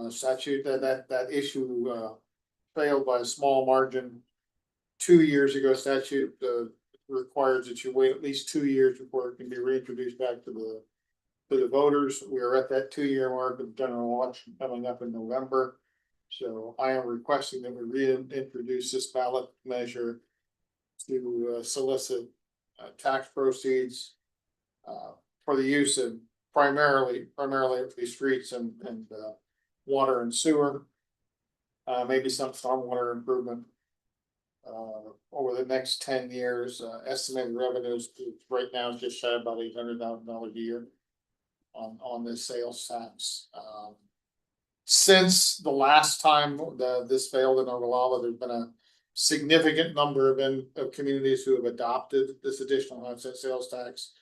Statute that issue, failed by a small margin 2 years ago. Statute, requires that you wait at least 2 years before it can be reintroduced back to the voters. We are at that 2 year mark of the general election coming up in November. So I am requesting that we reintroduce this ballot measure to solicit tax proceeds for the use of primarily the streets and water and sewer. Maybe some stormwater improvement over the next 10 years. Estimated revenues right now is just shy of about $800,000 a year on this sales tax. Since the last time this failed in Ogallala, there's been a significant number of communities who have adopted this additional onset sales tax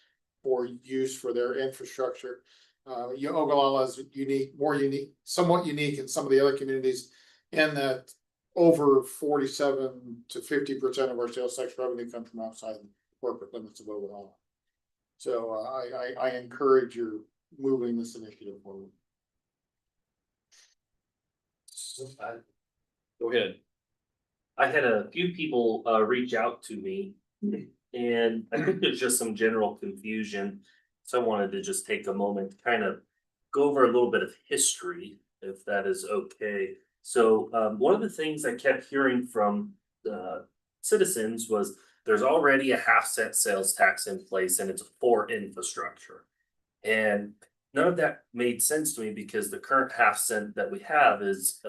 for use for their infrastructure. Ogallala is somewhat unique in some of the other communities in that over 47 to 50% of our sales tax revenue comes from outside the corporate limits of Ogallala. So I encourage you moving this initiative forward. Go ahead. I had a few people reach out to me, and I think there's just some general confusion. So I wanted to just take a moment to kind of go over a little bit of history, if that is okay. So one of the things I kept hearing from citizens was there's already a half-cent sales tax in place and it's for infrastructure. And none of that made sense to me because the current half-cent that we have is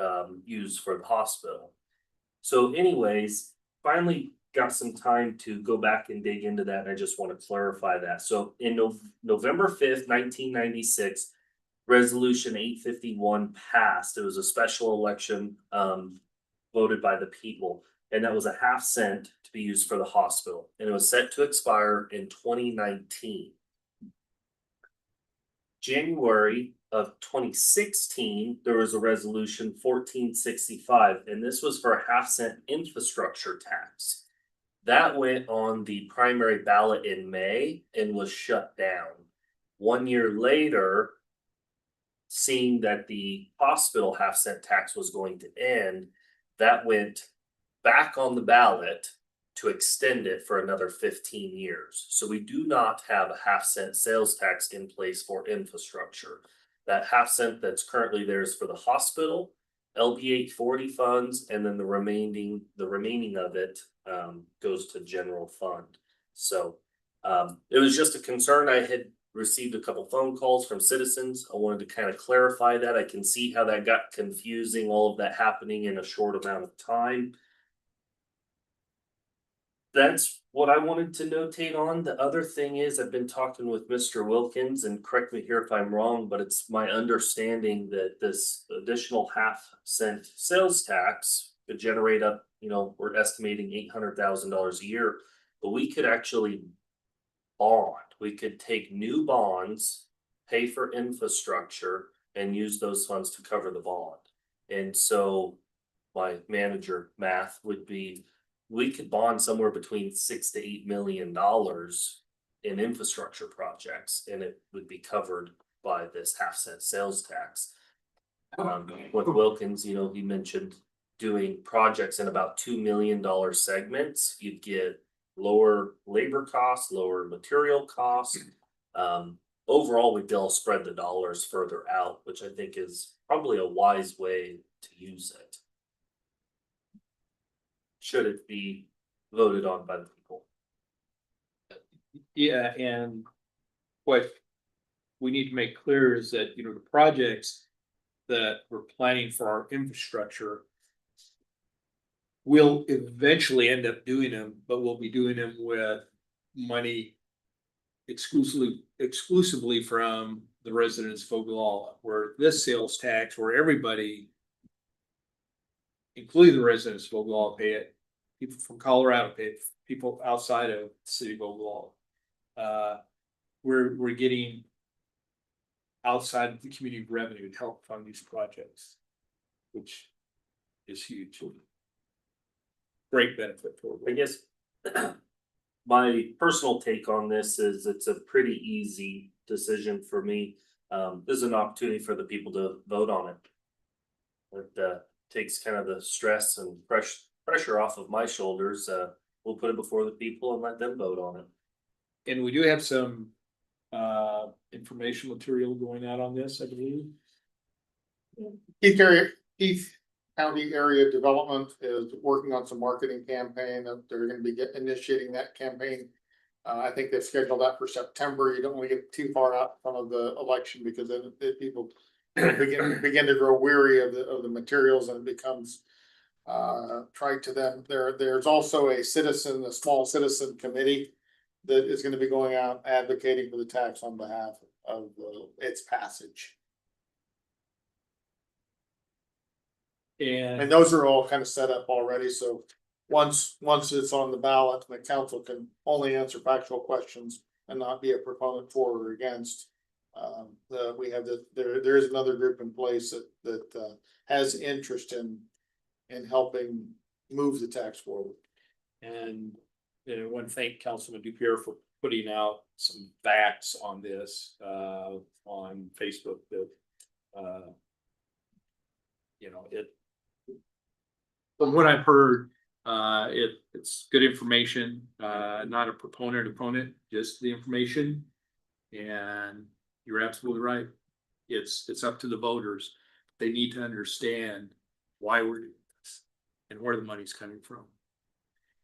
used for the hospital. So anyways, finally got some time to go back and dig into that. And I just want to clarify that. So in November 5th, 1996, Resolution 851 passed. It was a special election voted by the people. And that was a half-cent to be used for the hospital. And it was set to expire in 2019. January of 2016, there was a resolution 1465, and this was for a half-cent infrastructure tax. That went on the primary ballot in May and was shut down. 1 year later, seeing that the hospital half-cent tax was going to end, that went back on the ballot to extend it for another 15 years. So we do not have a half-cent sales tax in place for infrastructure. That half-cent that's currently there is for the hospital, LB 840 funds, and then the remaining of it goes to general fund. So it was just a concern. I had received a couple phone calls from citizens. I wanted to kind of clarify that. I can see how that got confusing, all of that happening in a short amount of time. That's what I wanted to notate on. The other thing is I've been talking with Mr. Wilkins, and correct me here if I'm wrong, but it's my understanding that this additional half-cent sales tax could generate up, we're estimating $800,000 a year, but we could actually bond. We could take new bonds, pay for infrastructure, and use those funds to cover the bond. And so my manager math would be, we could bond somewhere between $6 to $8 million in infrastructure projects, and it would be covered by this half-cent sales tax. With Wilkins, he mentioned doing projects in about $2 million segments. You'd get lower labor costs, lower material costs. Overall, we'd be able to spread the dollars further out, which I think is probably a wise way to use it. Should it be voted on by the people? Yeah, and what we need to make clear is that, the projects that we're planning for our infrastructure. We'll eventually end up doing them, but we'll be doing them with money exclusively from the residents of Ogallala, where this sales tax, where everybody, including the residents of Ogallala, pay it. People from Colorado pay it, people outside of the city of Ogallala. We're getting outside of the community revenue to help fund these projects, which is huge. Great benefit for. I guess my personal take on this is it's a pretty easy decision for me. This is an opportunity for the people to vote on it. It takes kind of the stress and pressure off of my shoulders. We'll put it before the people and let them vote on it. And we do have some information material going out on this, I believe. Keith County Area Development is working on some marketing campaign that they're gonna be initiating that campaign. I think they've scheduled that for September. You don't wanna get too far out in front of the election because then people begin to grow weary of the materials and it becomes trite to them. There's also a small citizen committee that is gonna be going out advocating for the tax on behalf of its passage. And those are all kind of set up already, so once it's on the ballot, the council can only answer factual questions and not be a proponent for or against. We have there is another group in place that has interest in helping move the tax forward. And I want to thank Councilman Dupierre for putting out some facts on this on Facebook that from what I've heard, it's good information, not a proponent opponent, just the information. And you're absolutely right. It's up to the voters. They need to understand why we're doing this and where the money's coming from.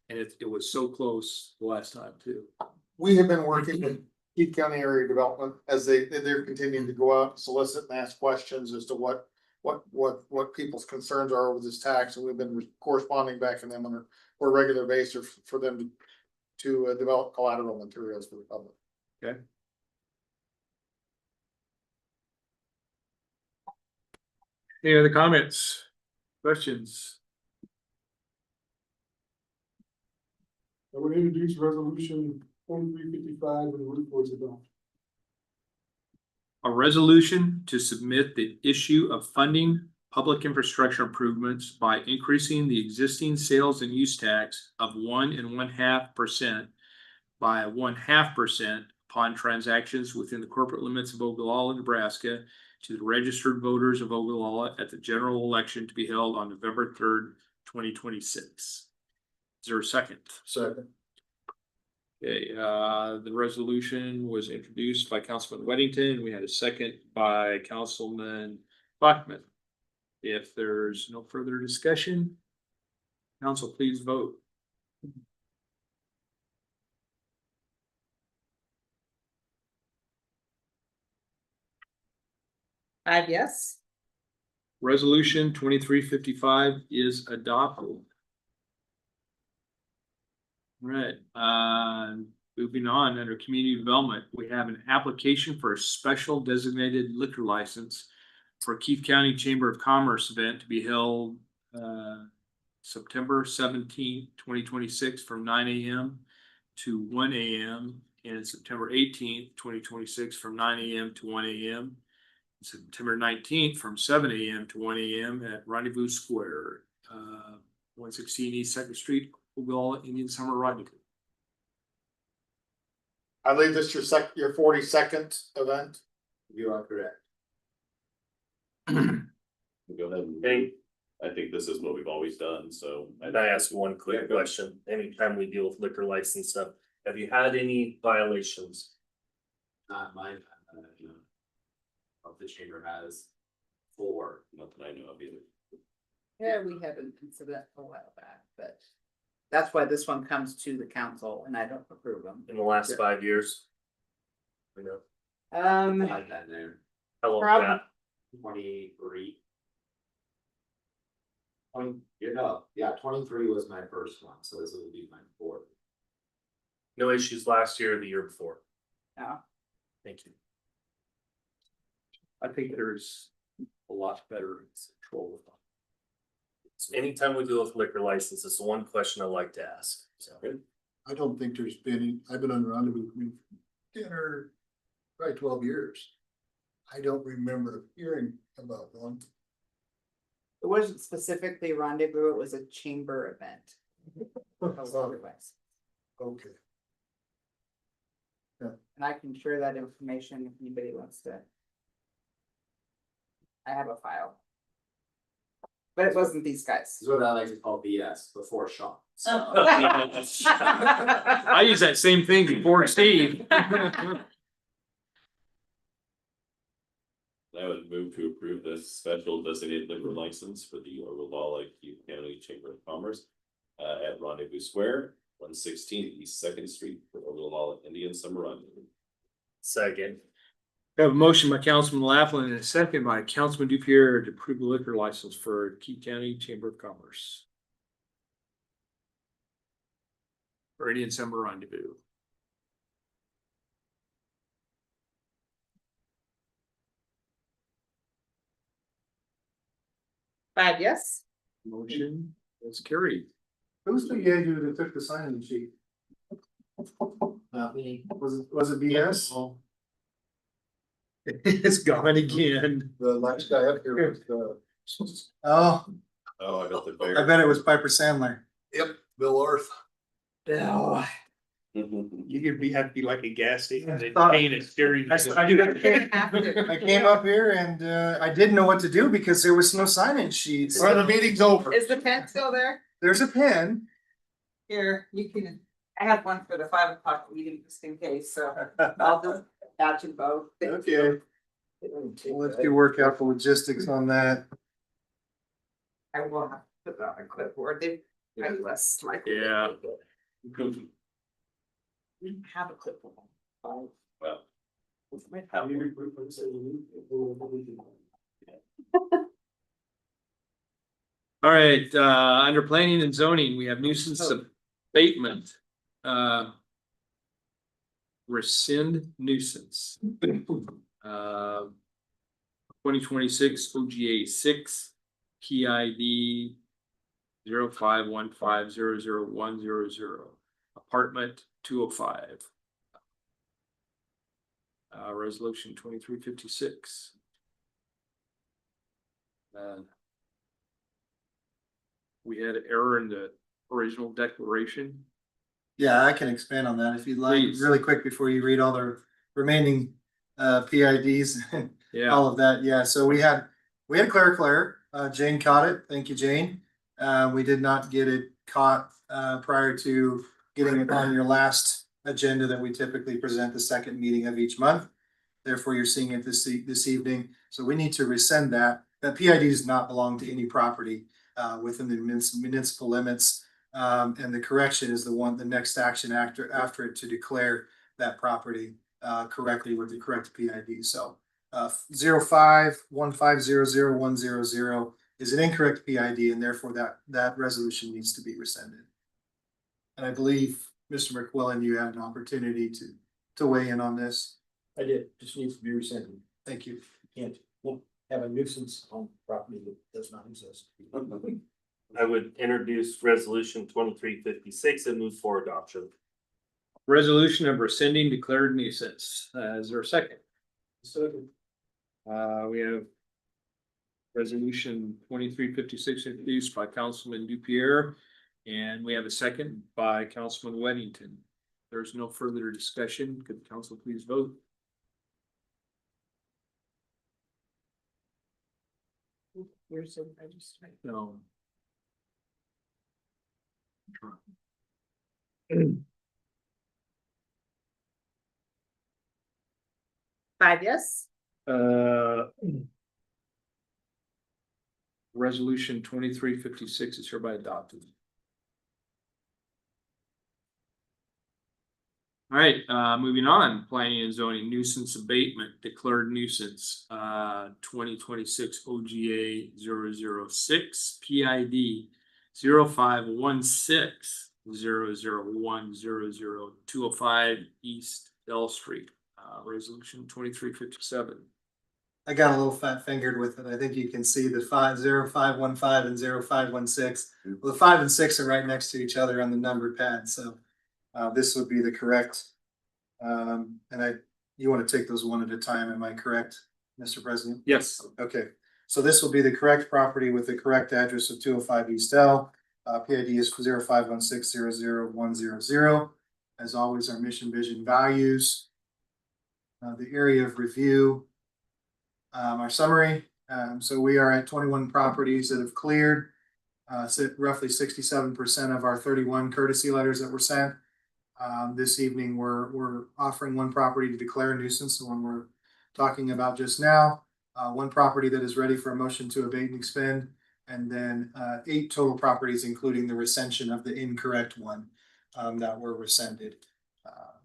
And it was so close the last time too. We have been working with Keith County Area Development as they're continuing to go out, solicit and ask questions as to what people's concerns are with this tax, and we've been corresponding back to them on a regular basis for them to develop collateral materials for the public. Okay. Any other comments, questions? I would introduce resolution 2355 and the reports adopted. A resolution to submit the issue of funding public infrastructure improvements by increasing the existing sales and use tax of 1 1/2% by 1/2% upon transactions within the corporate limits of Ogallala, Nebraska, to the registered voters of Ogallala at the general election to be held on November 3rd, 2026. Is there a second? Second. Okay, the resolution was introduced by Councilman Weddington. We had a second by Councilman Bachman. If there's no further discussion, council, please vote. Yes. Resolution 2355 is adopted. Right, moving on, under community development, we have an application for a special designated liquor license for Keith County Chamber of Commerce event to be held September 17th, 2026 from 9 a.m. to 1 a.m. and September 18th, 2026 from 9 a.m. to 1 a.m. September 19th from 7 a.m. to 1 a.m. at Rendezvous Square, 116 East Second Street, Ogallala, Indian Summer Riding. I believe this is your 42nd event. You are correct. Go ahead. I think this is what we've always done, so. And I ask one quick question, anytime we deal with liquor license stuff, have you had any violations? Not mine, the chamber has 4. Not that I know of either. Yeah, we had an incident a while back, but that's why this one comes to the council and I don't approve them. In the last 5 years? You know, Um, Not that there. how long Probably- that? 23. Yeah, 23 was my first one, so this will be my fourth. No issues last year or the year before. No. Thank you. I think there's a lot better control with them. So anytime we deal with liquor license, it's the one question I like to ask, so. I don't think there's been, I've been on Rendezvous for 10 or probably 12 years. I don't remember hearing about one. It wasn't specifically rendezvous, it was a chamber event. Otherwise. Okay. And I can share that information if anybody wants to. I have a file. But it wasn't these guys. This is what I like to call BS, before Sean. I use that same thing before Steve. I would move to approve this special designated liquor license for the Ogallala County Chamber of Commerce at Rendezvous Square, 116 East Second Street for Ogallala Indian Summer Rendezvous. Second. We have a motion by Councilman Laughlin and a second by Councilman Dupierre to approve the liquor license for Key County Chamber of Commerce. For Indian Summer Rendezvous. Five yes? Motion is carried. Who's the guy that took the sign-in sheet? Was it BS? It's gone again. The last guy up here was oh, Oh, I got the I bet it was Piper Sandler. Yep, Bill Orth. No. You could have to be like a gas station. and paying it steering. I came up here and I didn't know what to do because there was no sign-in sheets. Well, the meeting's over. Is the pen still there? There's a pen. Here, you can, I had one for the 5 o'clock meeting just in case, so I'll just add you both. Okay. We'll have to work out the logistics on that. I will have to put that on a clipboard. They, I less like. Yeah. We didn't have a clipboard. Well. All right, under planning and zoning, we have nuisance abatement. Rescind nuisance. 2026 OGA 6 PID 0515000100 apartment 205. Resolution 2356. We had an error in the original declaration. Yeah, I can expand on that if you'd like, Please. really quick before you read all the remaining PIDs and Yeah, all of that. Yeah, so we had Claire, Jane caught it. Thank you, Jane. We did not get it caught prior to getting it on your last agenda that we typically present the second meeting of each month. Therefore, you're seeing it this evening. So we need to rescind that. That PID does not belong to any property within the municipal limits. And the correction is the next action after it to declare that property correctly with the correct PID. So 0515000100 is an incorrect PID, and therefore that resolution needs to be rescinded. And I believe, Mr. McQuillan, you had an opportunity to weigh in on this. I did, just needs to be rescinded. Thank you. Can't have a nuisance on property that does not exist. I would introduce resolution 2356 and move for adoption. resolution of rescinding declared nuisance. Is there a second? Second. We have resolution 2356 introduced by Councilman Dupierre, and we have a second by Councilman Weddington. There's no further discussion. Could the council please vote? Here's the registry. No. Five yes? Resolution 2356 is hereby adopted. All right, moving on, planning and zoning nuisance abatement, declared nuisance, 2026 OGA 006 PID 051600100205 East Bell Street, resolution 2357. I got a little fat fingered with it. I think you can see the 50515 and 0516. Well, the 5 and 6 are right next to each other on the number pad, so this would be the correct. You want to take those one at a time, am I correct, Mr. President? Yes. Okay, so this will be the correct property with the correct address of 205 East L. PID is 0516000100. As always, our mission, vision, values. The area of review. Our summary. So we are at 21 properties that have cleared. Roughly 67% of our 31 courtesy letters that were sent. This evening, we're offering one property to declare a nuisance, the one we're talking about just now. One property that is ready for a motion to abate and expend, and then 8 total properties, including the recension of the incorrect one that were rescinded.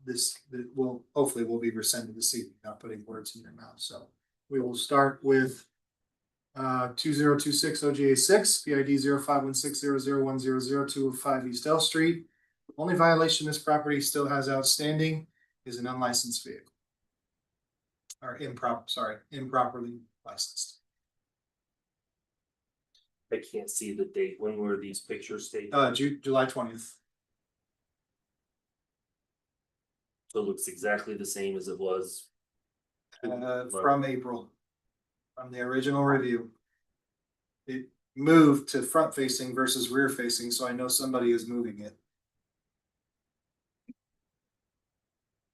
This will hopefully be rescinded this evening, not putting words in your mouth. So we will start with 2026 OGA 6 PID 051600100205 East L Street. Only violation this property still has outstanding is an unlicensed vehicle. Or improperly licensed. I can't see the date. When were these pictures taken? July 20th. So it looks exactly the same as it was. From April, from the original review. It moved to front facing versus rear facing, so I know somebody is moving it.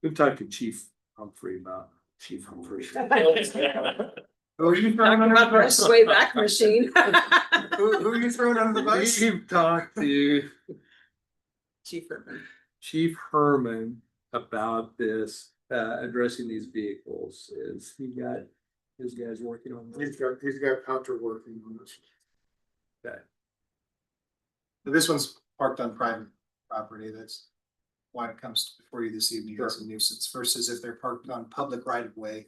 We've talked to Chief Humphrey about Chief Humphrey. Talking about the way back machine. Who are you throwing under the bus? We've talked to Chief Chief Herman. Herman about this, addressing these vehicles. Is he got his guys working on this? He's got Hunter working on this. Okay. This one's parked on private property. That's why it comes before you this evening as a nuisance versus if they're parked on public right of way.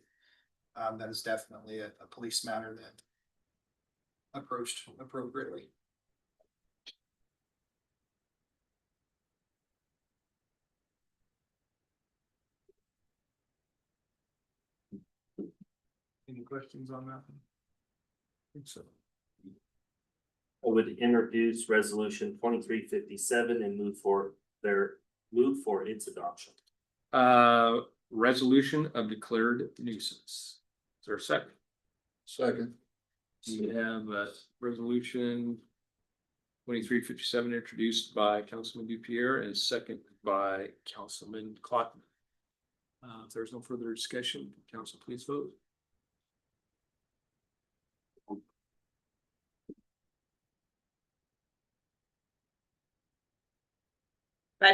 That is definitely a police matter that approached appropriately. Any questions on that? I think so. I would introduce resolution 2357 and move for its adoption. Resolution of declared nuisance. Is there a second? Second. We have a resolution 2357 introduced by Councilman Dupierre and second by Councilman Clottman. If there's no further discussion, council please vote.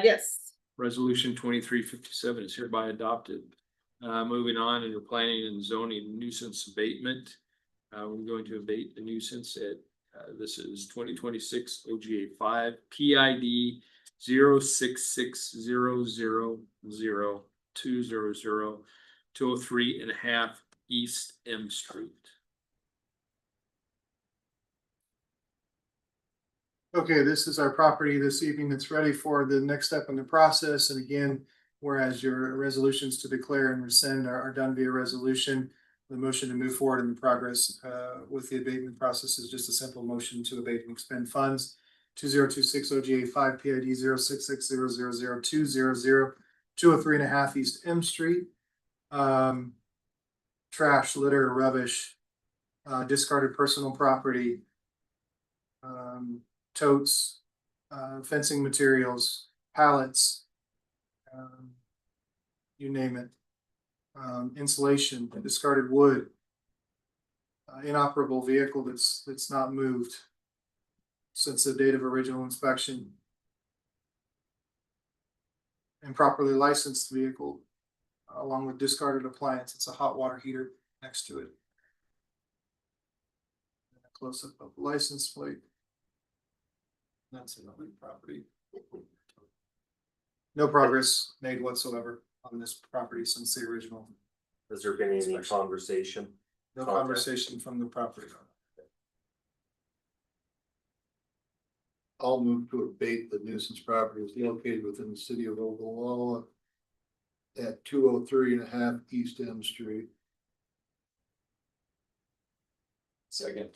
Yes. Resolution 2357 is hereby adopted. Moving on into planning and zoning nuisance abatement. We're going to abate the nuisance at, this is 2026 OGA 5 PID 0660000203.5 East M Street. Okay, this is our property this evening that's ready for the next step in the process. And again, whereas your resolutions to declare and rescind are done via resolution, the motion to move forward in the progress with the abatement process is just a simple motion to abate and expend funds. 2026 OGA 5 PID 0660000203.5 East M Street. Trash, litter, rubbish, discarded personal property, totes, fencing materials, pallets, you name it. Insulation, discarded wood, inoperable vehicle that's not moved since the date of original inspection, improperly licensed vehicle, along with discarded appliance. It's a hot water heater next to it. A close up of the license plate. That's another property. No progress made whatsoever on this property since the original. Has there been any conversation? No Okay. conversation from the property owner. I'll move to abate the nuisance properties located within the city of Ogallala at 203.5 East M Street. Second.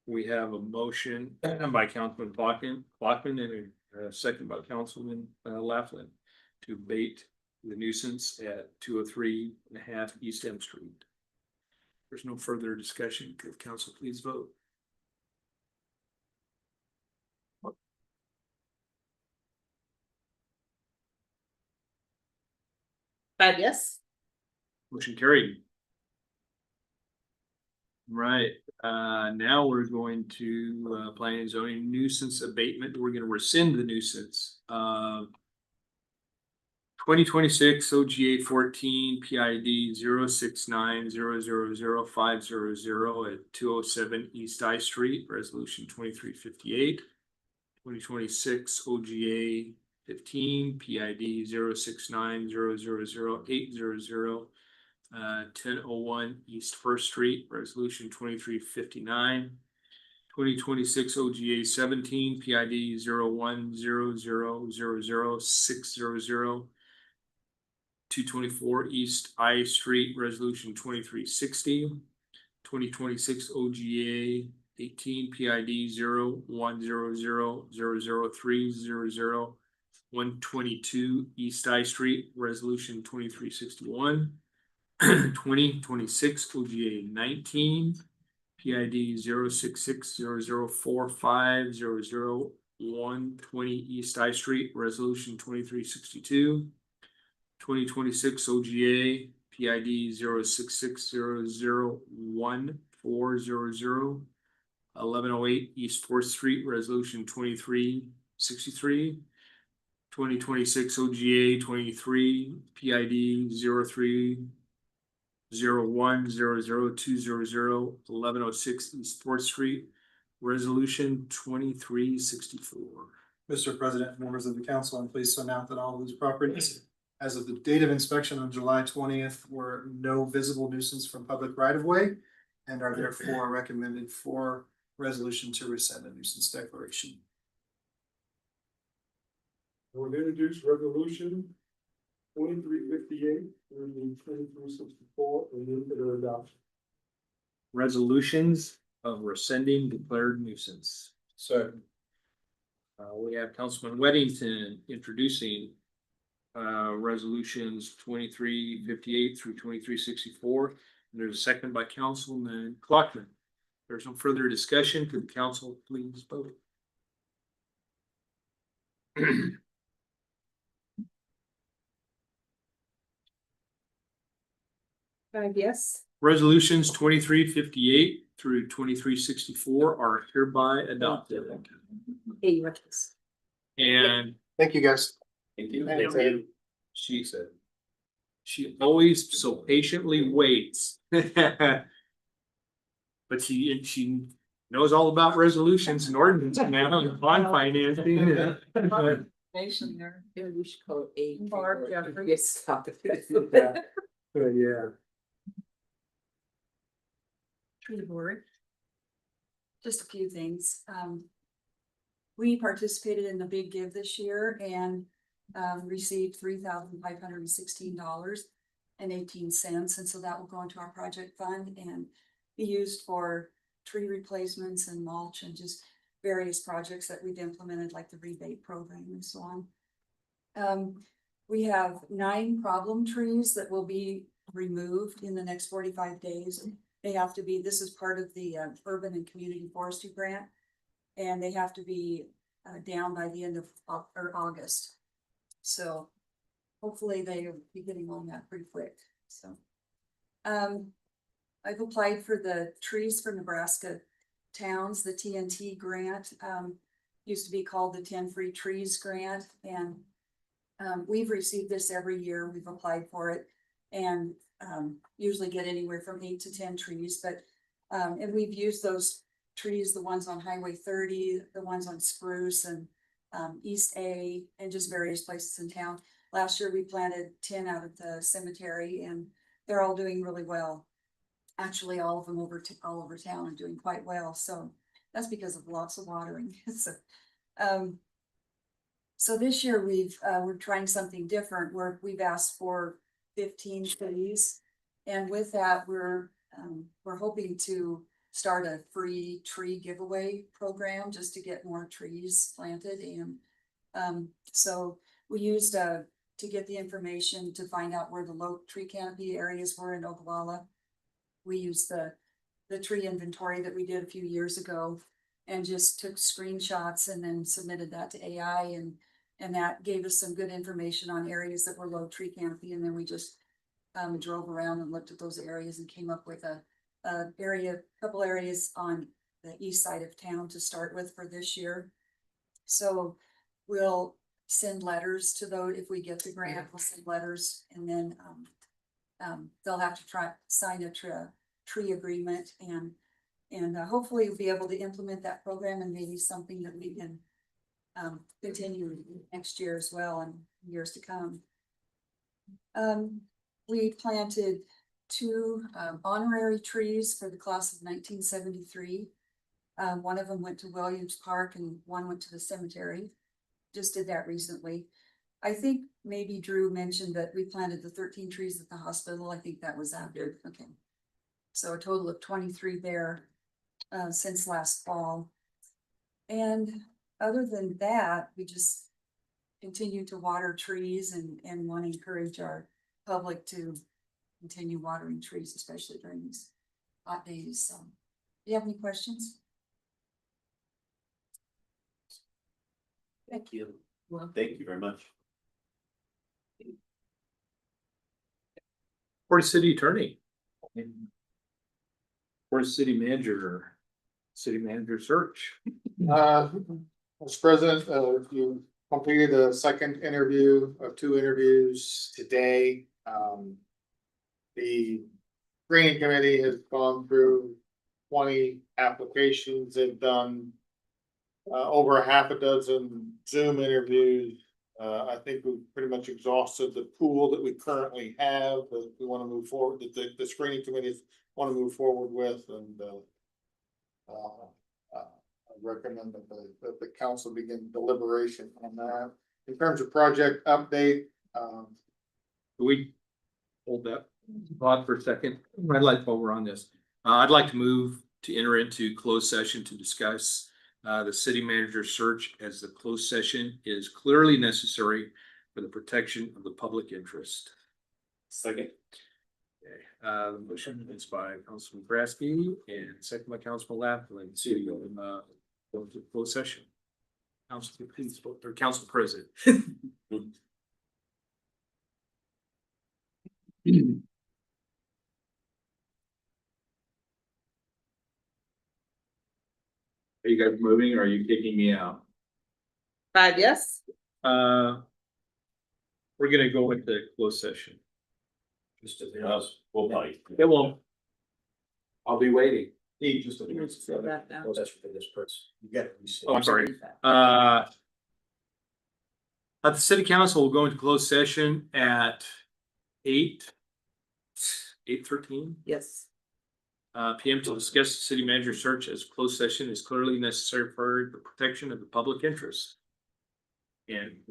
We have a motion by Councilman Clockman and a second by Councilman Laughlin to abate the nuisance at 203.5 East M Street. There's no further discussion. Could council please vote? Five yes. Motion carried. Right, now we're going to planning and zoning nuisance abatement. We're gonna rescind the nuisance. 2026 OGA 14 PID 069000500 at 207 East I Street, resolution 2358. 2026 OGA 15 PID 069000800 1001 East First Street, resolution 2359. 2026 OGA 17 PID 0100000600 224 East I Street, resolution 2360. 2026 OGA 18 PID 0100000300 122 East I Street, resolution 2361. 2026 OGA 19 PID 066004500 East I Street, resolution 2362. 2026 OGA PID 066001400 1108 East Fourth Street, resolution 2363. 2026 OGA 23 PID 0301002000 1106 East Fourth Street, resolution 2364. Mr. President, members of the council, I'm pleased to announce that all of these properties, as of the date of inspection on July 20th, were no visible nuisance from public right of way and are therefore recommended for resolution to rescind the nuisance declaration. We'll introduce resolution 2358 through 2364 and move to their adoption. Resolutions of rescinding declared nuisance. Second. We have Councilman Weddington introducing resolutions 2358 through 2364. And there's a second by Councilman Clockman. There's no further discussion. Could the council please vote? Five yes. Resolutions 2358 through 2364 are hereby adopted. Hey, you want this? And Thank you, guys. Thank you. Thank you. she said, she always so patiently waits. But she knows all about resolutions and ordinance now and bond financing. Nation there. Maybe we should call it a. Barb Jeffrey. Yes, stop it. Yeah. To the board. Just a few things. We participated in the big give this year and received $3,516.18. And so that will go into our project fund and be used for tree replacements and mulch and just various projects that we've implemented, like the rebate program and so on. We have 9 problem trees that will be removed in the next 45 days. They have to be, this is part of the urban and community forestry grant, and they have to be down by the end of August. So hopefully they'll be getting on that pretty quick. So I've applied for the Trees for Nebraska Towns, the TNT grant. Used to be called the 10 Free Trees Grant, and we've received this every year. We've applied for it and usually get anywhere from 8 to 10 trees, but and we've used those trees, the ones on Highway 30, the ones on Spruce and East A, and just various places in town. Last year, we planted 10 out of the cemetery, and they're all doing really well. Actually, all of them all over town are doing quite well, so that's because of lots of watering. So this year we're trying something different, where we've asked for 15 trees. And with that, we're hoping to start a free tree giveaway program just to get more trees planted. And so we used to get the information to find out where the low tree canopy areas were in Ogallala. We used the tree inventory that we did a few years ago and just took screenshots and then submitted that to AI, and that gave us some good information on areas that were low tree canopy. And then we just drove around and looked at those areas and came up with a couple areas on the east side of town to start with for this year. So we'll send letters to those. If we get the grant, we'll send letters, and then they'll have to sign a tree agreement, and hopefully we'll be able to implement that program, and maybe something that we can continue next year as well and years to come. We planted 2 honorary trees for the class of 1973. One of them went to Williams Park and one went to the cemetery. Just did that recently. I think maybe Drew mentioned that we planted the 13 trees at the hospital. I think that was after. Okay. So a total of 23 there since last fall. And other than that, we just continue to water trees and want to encourage our public to continue watering trees, especially during these hot days. So, do you have any questions? Thank you. Well, thank you very much. Florida City Attorney. Florida City Manager search. Mr. President, you completed a second interview of 2 interviews today. The screening committee has gone through 20 applications. They've done over half a dozen Zoom interviews. I think we've pretty much exhausted the pool that we currently have, that we want to move forward, that the screening committees want to move forward with, and I recommend that the council begin deliberation on that. In terms of project update, Can we hold that thought for a second? I'd like, while we're on this, I'd like to move to enter into closed session to discuss the city manager search, as the closed session is clearly necessary for the protection of the public interest. Second. Okay, the motion is by Councilman Grasky and second by Councilman Laughlin to go into closed session. Council, please vote, or Council President. Are you guys moving, or are you kicking me out? 5 yes. We're gonna go into closed session. Just to the house, we'll bite. It won't. I'll be waiting. Just a minute. Say that now. That's for this person. You get it. Oh, I'm sorry. At the city council will go into closed session at 8:13 Yes. PM to discuss the city manager search, as closed session is clearly necessary for the protection of the public interest. And